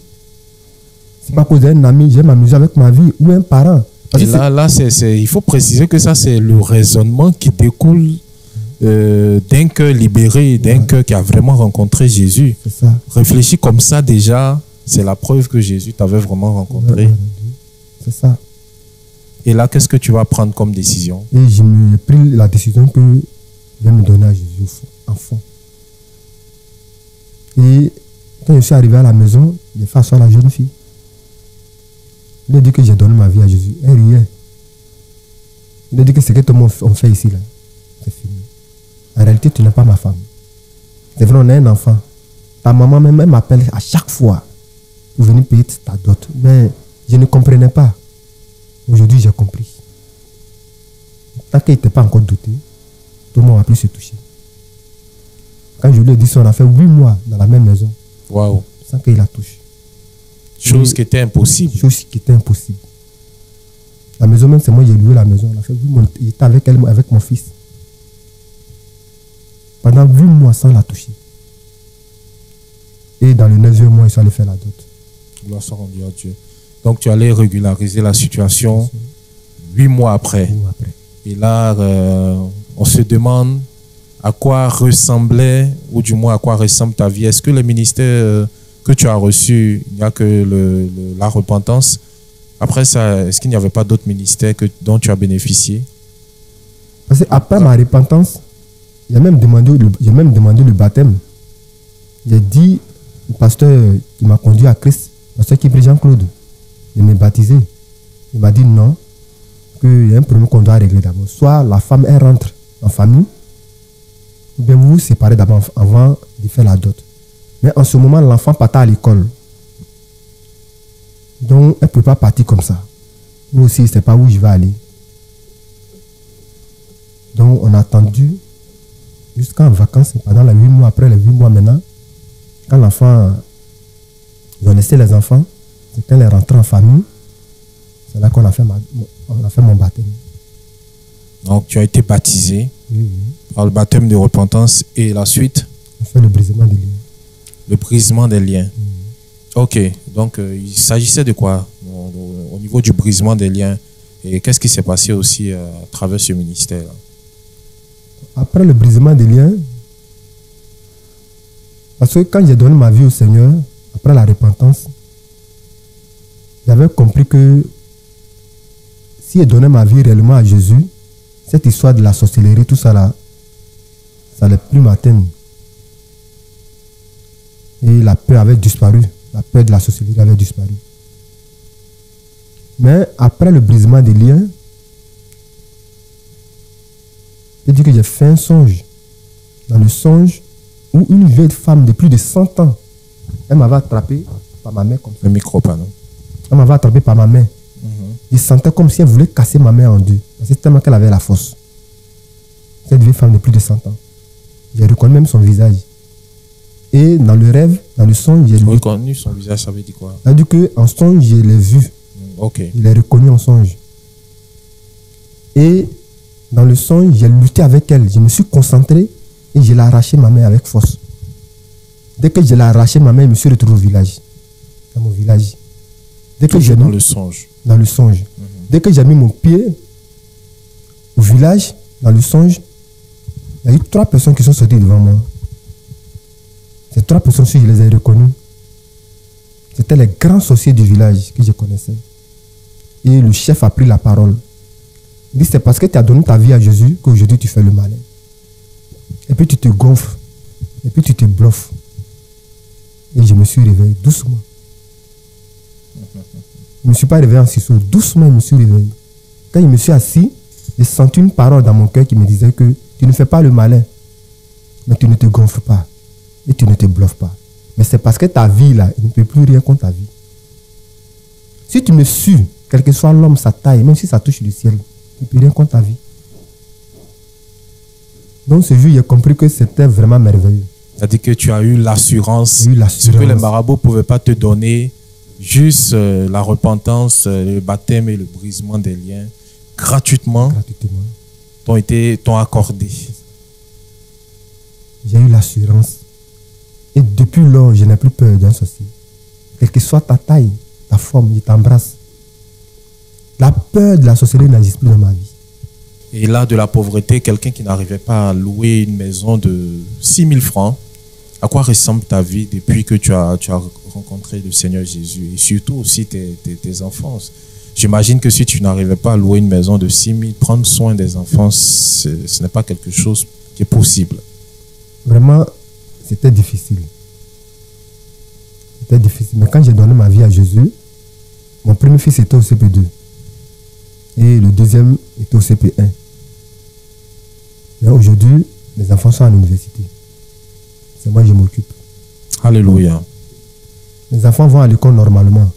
C'est pas à cause d'un ami, je vais m'amuser avec ma vie, ou un parent. Et là il faut préciser que ça, c'est le raisonnement qui découle d'un cœur libéré, d'un cœur qui a vraiment rencontré Jésus. C'est ça. Réfléchis comme ça déjà, c'est la preuve que Jésus t'avait vraiment rencontré. C'est ça. Et là, qu'est-ce que tu vas prendre comme décision? Et j'ai pris la décision que je vais me donner à Jésus en fond. Et quand je suis arrivé à la maison, j'ai fait asseoir la jeune fille. Il a dit que j'ai donné ma vie à Jésus. Elle riait. Il a dit que ce que tout le monde on fait ici, là, c'est fini. En réalité, tu n'es pas ma femme. C'est vrai, on a un enfant. Ta maman même, elle m'appelle à chaque fois pour venir payer ta dot. Mais je ne comprenais pas. Aujourd'hui, j'ai compris. Tant qu'il n'était pas encore doté, tout le monde va plus se toucher. Quand je lui ai dit ça, on a fait 8 mois dans la même maison. Waouh. Sans qu'il la touche. Chose qui était impossible. Chose qui était impossible. La maison même, c'est moi qui ai loué la maison. On a fait 8 mois. Il était avec elle, avec mon fils. Pendant 8 mois sans la toucher. Et dans le 9e mois, ils sont allés faire la dot. Gloire soit rendue à Dieu. Donc tu allais régulariser la situation 8 mois après. 8 mois après. Et là, on se demande à quoi ressemblait, ou du moins à quoi ressemble ta vie. Est-ce que le ministère que tu as reçu, il n'y a que la repentance? Après ça, est-ce qu'il n'y avait pas d'autres ministères dont tu as bénéficié? Parce qu'après ma repentance, j'ai même demandé le baptême. J'ai dit au pasteur qui m'a conduit à Christ, le pasteur qui prie Jean-Claude, de me baptiser. Il m'a dit non, qu'il y a un problème qu'on doit régler d'abord. Soit la femme, elle rentre en famille, ou bien vous vous séparez d'abord avant de faire la dot. Mais en ce moment, l'enfant partait à l'école. Donc, elle ne peut pas partir comme ça. Moi aussi, je ne sais pas où je vais aller. Donc, on a attendu jusqu'en vacances, pendant les 8 mois, après les 8 mois maintenant, quand l'enfant, ils ont laissé les enfants, c'est quand elle est rentrée en famille, c'est là qu'on a fait, mon baptême. Donc, tu as été baptisé Oui. par le baptême de repentance et la suite? On fait le brisement des liens. Le brisement des liens. Ok, donc il s'agissait de quoi au niveau du brisement des liens? Et qu'est-ce qui s'est passé aussi à travers ce ministère? Après le brisement des liens, parce que quand j'ai donné ma vie au Seigneur, après la repentance, j'avais compris que si je donnais ma vie réellement à Jésus, cette histoire de la sorcellerie, tout ça là, ça n'allait plus m'atteindre. Et la peur avait disparu. La peur de la sorcellerie avait disparu. Mais après le brisement des liens, j'ai dit que j'ai fait un songe. Dans le songe, où une vieille femme de plus de 100 ans, elle m'avait attrapé par ma main comme ça. Le micro, pardon. Elle m'avait attrapé par ma main. Je sentais comme si elle voulait casser ma main en deux. C'est tellement qu'elle avait la force. Cette vieille femme de plus de 100 ans. J'ai reconnu même son visage. Et dans le rêve, dans le songe, j'ai reconnu son visage, ça veut dire quoi? Ça veut dire qu'en songe, je l'ai vu. Ok. Je l'ai reconnu en songe. Et dans le songe, j'ai lutté avec elle. Je me suis concentré et je l'ai arraché ma main avec force. Dès que je l'ai arraché ma main, je me suis retrouvé au village. Dans mon village. Dès que j'ai dans le songe. Dans le songe. Dès que j'ai mis mon pied au village, dans le songe, il y a eu 3 personnes qui sont sorties devant moi. Ces 3 personnes, je les ai reconnues. C'était les grands sorciers du village que je connaissais. Et le chef a pris la parole. Il dit, c'est parce que tu as donné ta vie à Jésus qu'aujourd'hui tu fais le malin. Et puis tu te gonfles. Et puis tu te bluffes. Et je me suis réveillé doucement. Je ne me suis pas réveillé en sursaut. Doucement, je me suis réveillé. Quand je me suis assis, j'ai senti une parole dans mon cœur qui me disait que tu ne fais pas le malin. Mais tu ne te gonfles pas. Et tu ne te bluffes pas. Mais c'est parce que ta vie, là, il ne peut plus rien contre ta vie. Si tu me suis, quel que soit l'homme, sa taille, même si ça touche le ciel, il ne peut rien contre ta vie. Donc ce jour, j'ai compris que c'était vraiment merveilleux. C'est-à-dire que tu as eu l'assurance. Ce que les marabouts ne pouvaient pas te donner, juste la repentance, le baptême et le brisement des liens, gratuitement. T'ont accordé. J'ai eu l'assurance Et depuis lors, je n'ai plus peur d'un sorcier. Quelle que soit ta taille, ta forme, il t'embrasse. La peur de la sorcellerie n'existe plus dans ma vie. Et là, de la pauvreté, quelqu'un qui n'arrivait pas à louer une maison de 6 000 francs, à quoi ressemble ta vie depuis que tu as rencontré le Seigneur Jésus et surtout aussi tes enfants? J'imagine que si tu n'arrivais pas à louer une maison de 6 000, prendre soin des enfants, ce n'est pas quelque chose qui est possible. Vraiment, c'était difficile. C'était difficile. Mais quand j'ai donné ma vie à Jésus, mon premier fils était au CP2 et le deuxième était au CP1. Mais aujourd'hui, mes enfants sont à l'université. C'est moi qui m'occupe. Alléluia. Mes enfants vont à l'école normalement,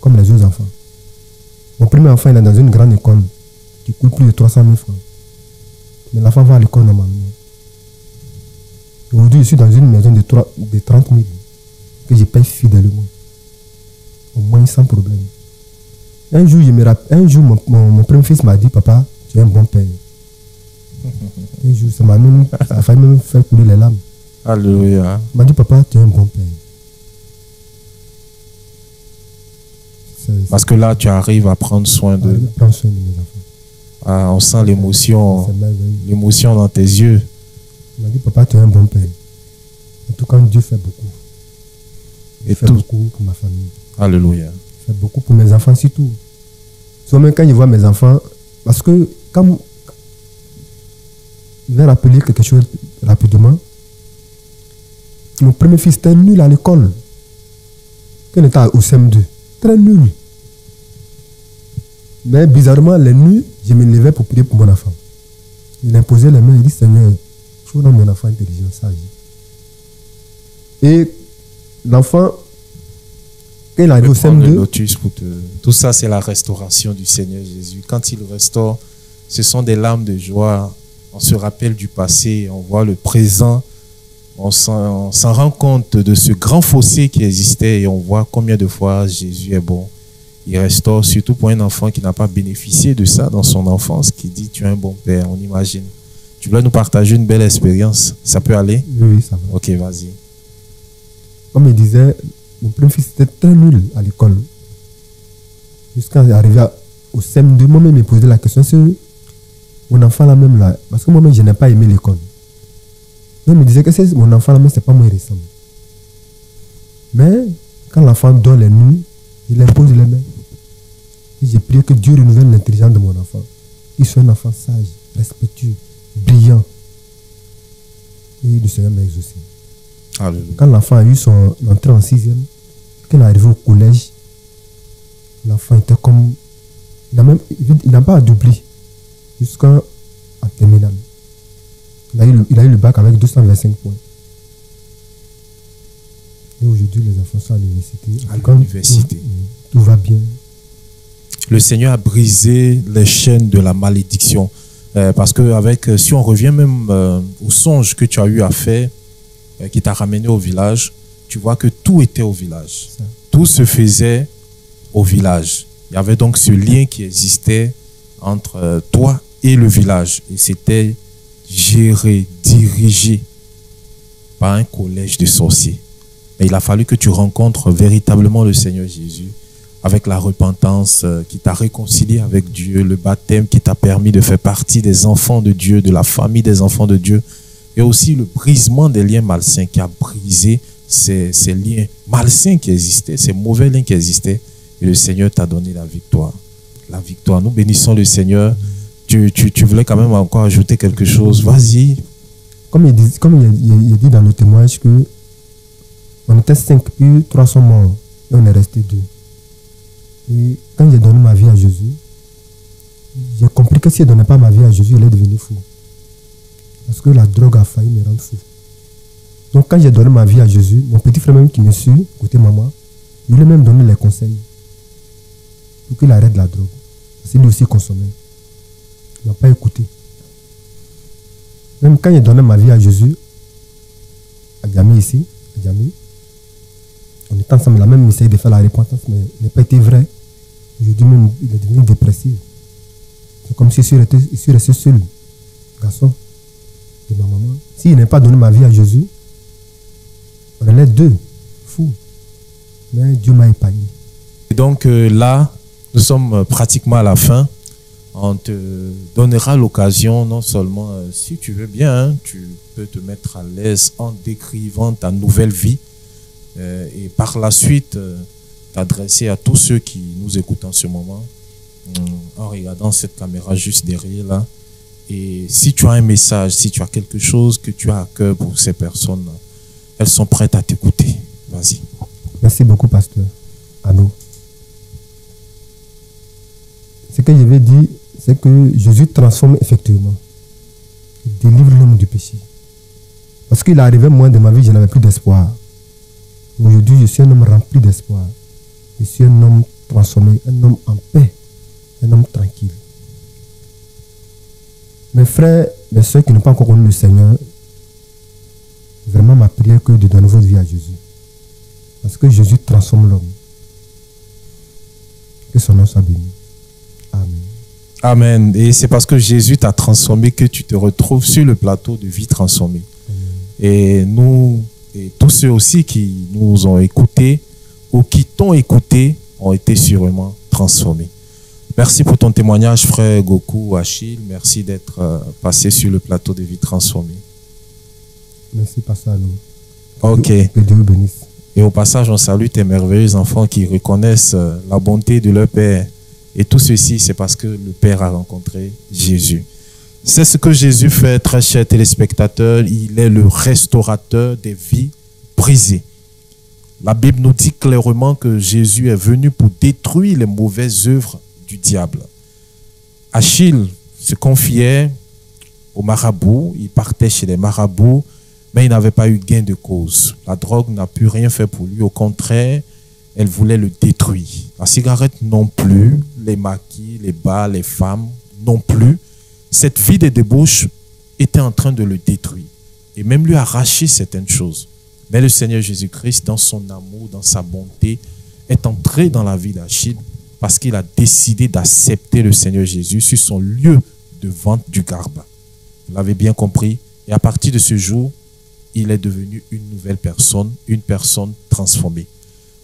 comme les autres enfants. Mon premier enfant, il est dans une grande école qui coûte plus de 300 000 francs. Mais l'enfant va à l'école normalement. Aujourd'hui, je suis dans une maison de 30 000 que je paye fidèlement. Au moins sans problème. Un jour, mon premier fils m'a dit, papa, tu es un bon père. Un jour, ça a failli même faire couler les larmes. Alléluia. Il m'a dit, papa, tu es un bon père. Parce que là, tu arrives à prendre soin de... Prendre soin de mes enfants. Ah, on sent l'émotion dans tes yeux. Il m'a dit, papa, tu es un bon père. En tout cas, Dieu fait beaucoup. Il fait beaucoup pour ma famille. Alléluia. Il fait beaucoup pour mes enfants, surtout. Même quand je vois mes enfants, parce que quand je vais rappeler quelque chose rapidement, mon premier fils était nul à l'école. Quand il était au CM2, très nul. Mais bizarrement, les nuits, je me levais pour prier pour mon enfant. Il imposait les mains, il dit, Seigneur, je veux dans mon enfant intelligent, sage. Et l'enfant, quand il arrive au CM2... Tout ça, c'est la restauration du Seigneur Jésus. Quand il restaure, ce sont des larmes de joie. On se rappelle du passé, on voit le présent. On s'en rend compte de ce grand fossé qui existait et on voit combien de fois Jésus est bon. Il restaure, surtout pour un enfant qui n'a pas bénéficié de ça dans son enfance, qui dit tu es un bon père, on imagine. Tu voulais nous partager une belle expérience, ça peut aller? Oui, ça va. Ok, vas-y. Comme il disait, mon premier fils était très nul à l'école. Jusqu'à arriver au CM2, moi-même, il me posait la question, c'est mon enfant là-même là, parce que moi-même, je n'ai pas aimé l'école. Il me disait que c'est mon enfant là-même, c'est pas moi récent. Mais quand l'enfant dort les nuits, il impose les mains. Et j'ai prié que Dieu renouvelle l'intelligence de mon enfant. Qu'il soit un enfant sage, respectueux, brillant. Et le Seigneur m'a exaucé. Alléluia. Quand l'enfant a eu son entrée en 6e, quand il est arrivé au collège, l'enfant était comme... Il n'a pas doublé jusqu'en terminale. Il a eu le bac avec 225 points. Et aujourd'hui, les enfants sont à l'université. Tout va bien. Le Seigneur a brisé les chaînes de la malédiction. Parce que si on revient même au songe que tu as eu à faire, qui t'a ramené au village, tu vois que tout était au village. Ça. Tout se faisait au village. Il y avait donc ce lien qui existait entre toi et le village. Et c'était géré, dirigé par un collège de sorciers. Mais il a fallu que tu rencontres véritablement le Seigneur Jésus avec la repentance qui t'a réconcilié avec Dieu, le baptême qui t'a permis de faire partie des enfants de Dieu, de la famille des enfants de Dieu, et aussi le brisement des liens malsains qui a brisé ces liens malsains qui existaient, ces mauvais liens qui existaient, et le Seigneur t'a donné la victoire. La victoire. Nous bénissons le Seigneur. Tu voulais quand même encore ajouter quelque chose. Vas-y. Comme il dit dans le témoignage que on était 5, puis 3 sont morts et on est resté 2. Et quand j'ai donné ma vie à Jésus, j'ai compris que si je ne donnais pas ma vie à Jésus, il est devenu fou. Parce que la drogue a failli me rendre fou. Donc quand j'ai donné ma vie à Jésus, mon petit frère même qui me suit, côté maman, il lui a même donné les conseils pour qu'il arrête la drogue. Parce qu'il lui aussi consommait. Il ne m'a pas écouté. Même quand j'ai donné ma vie à Jésus, à Djamé ici, à Djamé, on était ensemble, il a même essayé de faire la repentance, mais il n'a pas été vrai. Aujourd'hui même, il est devenu dépressif. C'est comme si je suis resté seul, garçon de ma maman. S'il n'a pas donné ma vie à Jésus, On allait 2, fou. Mais Dieu m'a épargné. Et donc là, nous sommes pratiquement à la fin. On te donnera l'occasion, non seulement, si tu veux bien, hein, tu peux te mettre à l'aise en décrivant ta nouvelle vie et par la suite t'adresser à tous ceux qui nous écoutent en ce moment en regardant cette caméra juste derrière là. Et si tu as un message, si tu as quelque chose que tu as à cœur pour ces personnes, elles sont prêtes à t'écouter. Vas-y. Merci beaucoup, pasteur. À nous. Ce que je vais dire, c'est que Jésus transforme effectivement. Il délivre l'homme du péché. Parce qu'il arrivait, moi, de ma vie, je n'avais plus d'espoir. Aujourd'hui, je suis un homme rempli d'espoir. Je suis un homme transformé, un homme en paix, un homme tranquille. Mes frères, mes soeurs qui n'ont pas encore connu le Seigneur, vraiment ma prière que de donner votre vie à Jésus. Parce que Jésus transforme l'homme. Que son nom soit béni. Amen. Amen. Et c'est parce que Jésus t'a transformé que tu te retrouves sur le plateau de Vie Transformée. Amen. Et nous, et tous ceux aussi qui nous ont écoutés ou qui t'ont écouté ont été sûrement transformés. Merci pour ton témoignage, frère Goku, Achille. Merci d'être passé sur le plateau de Vie Transformée. Merci, pasteur à nous. Ok. Que Dieu vous bénisse. Et au passage, on salue tes merveilleux enfants qui reconnaissent la bonté de leur Père. Et tout ceci, c'est parce que le Père a rencontré Jésus. C'est ce que Jésus fait, très chers téléspectateurs. Il est le restaurateur des vies brisées. La Bible nous dit clairement que Jésus est venu pour détruire les mauvaises œuvres du diable. Achille se confiait aux marabouts. Il partait chez les marabouts, mais il n'avait pas eu gain de cause. La drogue n'a pu rien faire pour lui. Au contraire, elle voulait le détruire. La cigarette non plus, les maquis, les bars, les femmes non plus. Cette vie de débauche était en train de le détruire et même lui arracher certaines choses. Mais le Seigneur Jésus-Christ, dans son amour, dans sa bonté, est entré dans la vie d'Achille parce qu'il a décidé d'accepter le Seigneur Jésus sur son lieu de vente du garba. Vous l'avez bien compris. Et à partir de ce jour, il est devenu une nouvelle personne, une personne transformée.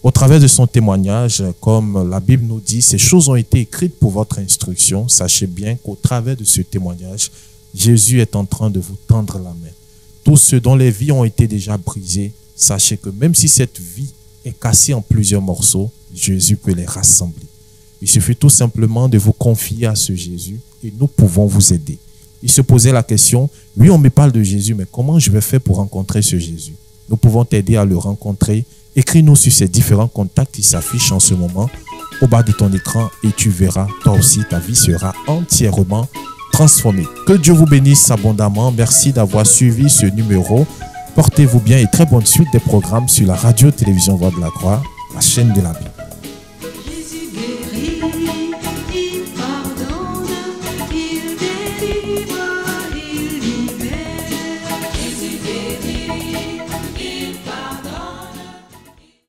Au travers de son témoignage, comme la Bible nous dit, ces choses ont été écrites pour votre instruction. Sachez bien qu'au travers de ce témoignage, Jésus est en train de vous tendre la main. Tous ceux dont les vies ont été déjà brisées, sachez que même si cette vie est cassée en plusieurs morceaux, Jésus peut les rassembler. Il suffit tout simplement de vous confier à ce Jésus et nous pouvons vous aider. Il se posait la question, oui, on me parle de Jésus, mais comment je vais faire pour rencontrer ce Jésus? Nous pouvons t'aider à le rencontrer. Écris-nous sur ces différents contacts qui s'affichent en ce moment au bas de ton écran et tu verras, toi aussi, ta vie sera entièrement transformée. Que Dieu vous bénisse abondamment. Merci d'avoir suivi ce numéro. Portez-vous bien et très bonne suite des programmes sur la radio-télévision Voix de la Croix, la chaîne de la Bible.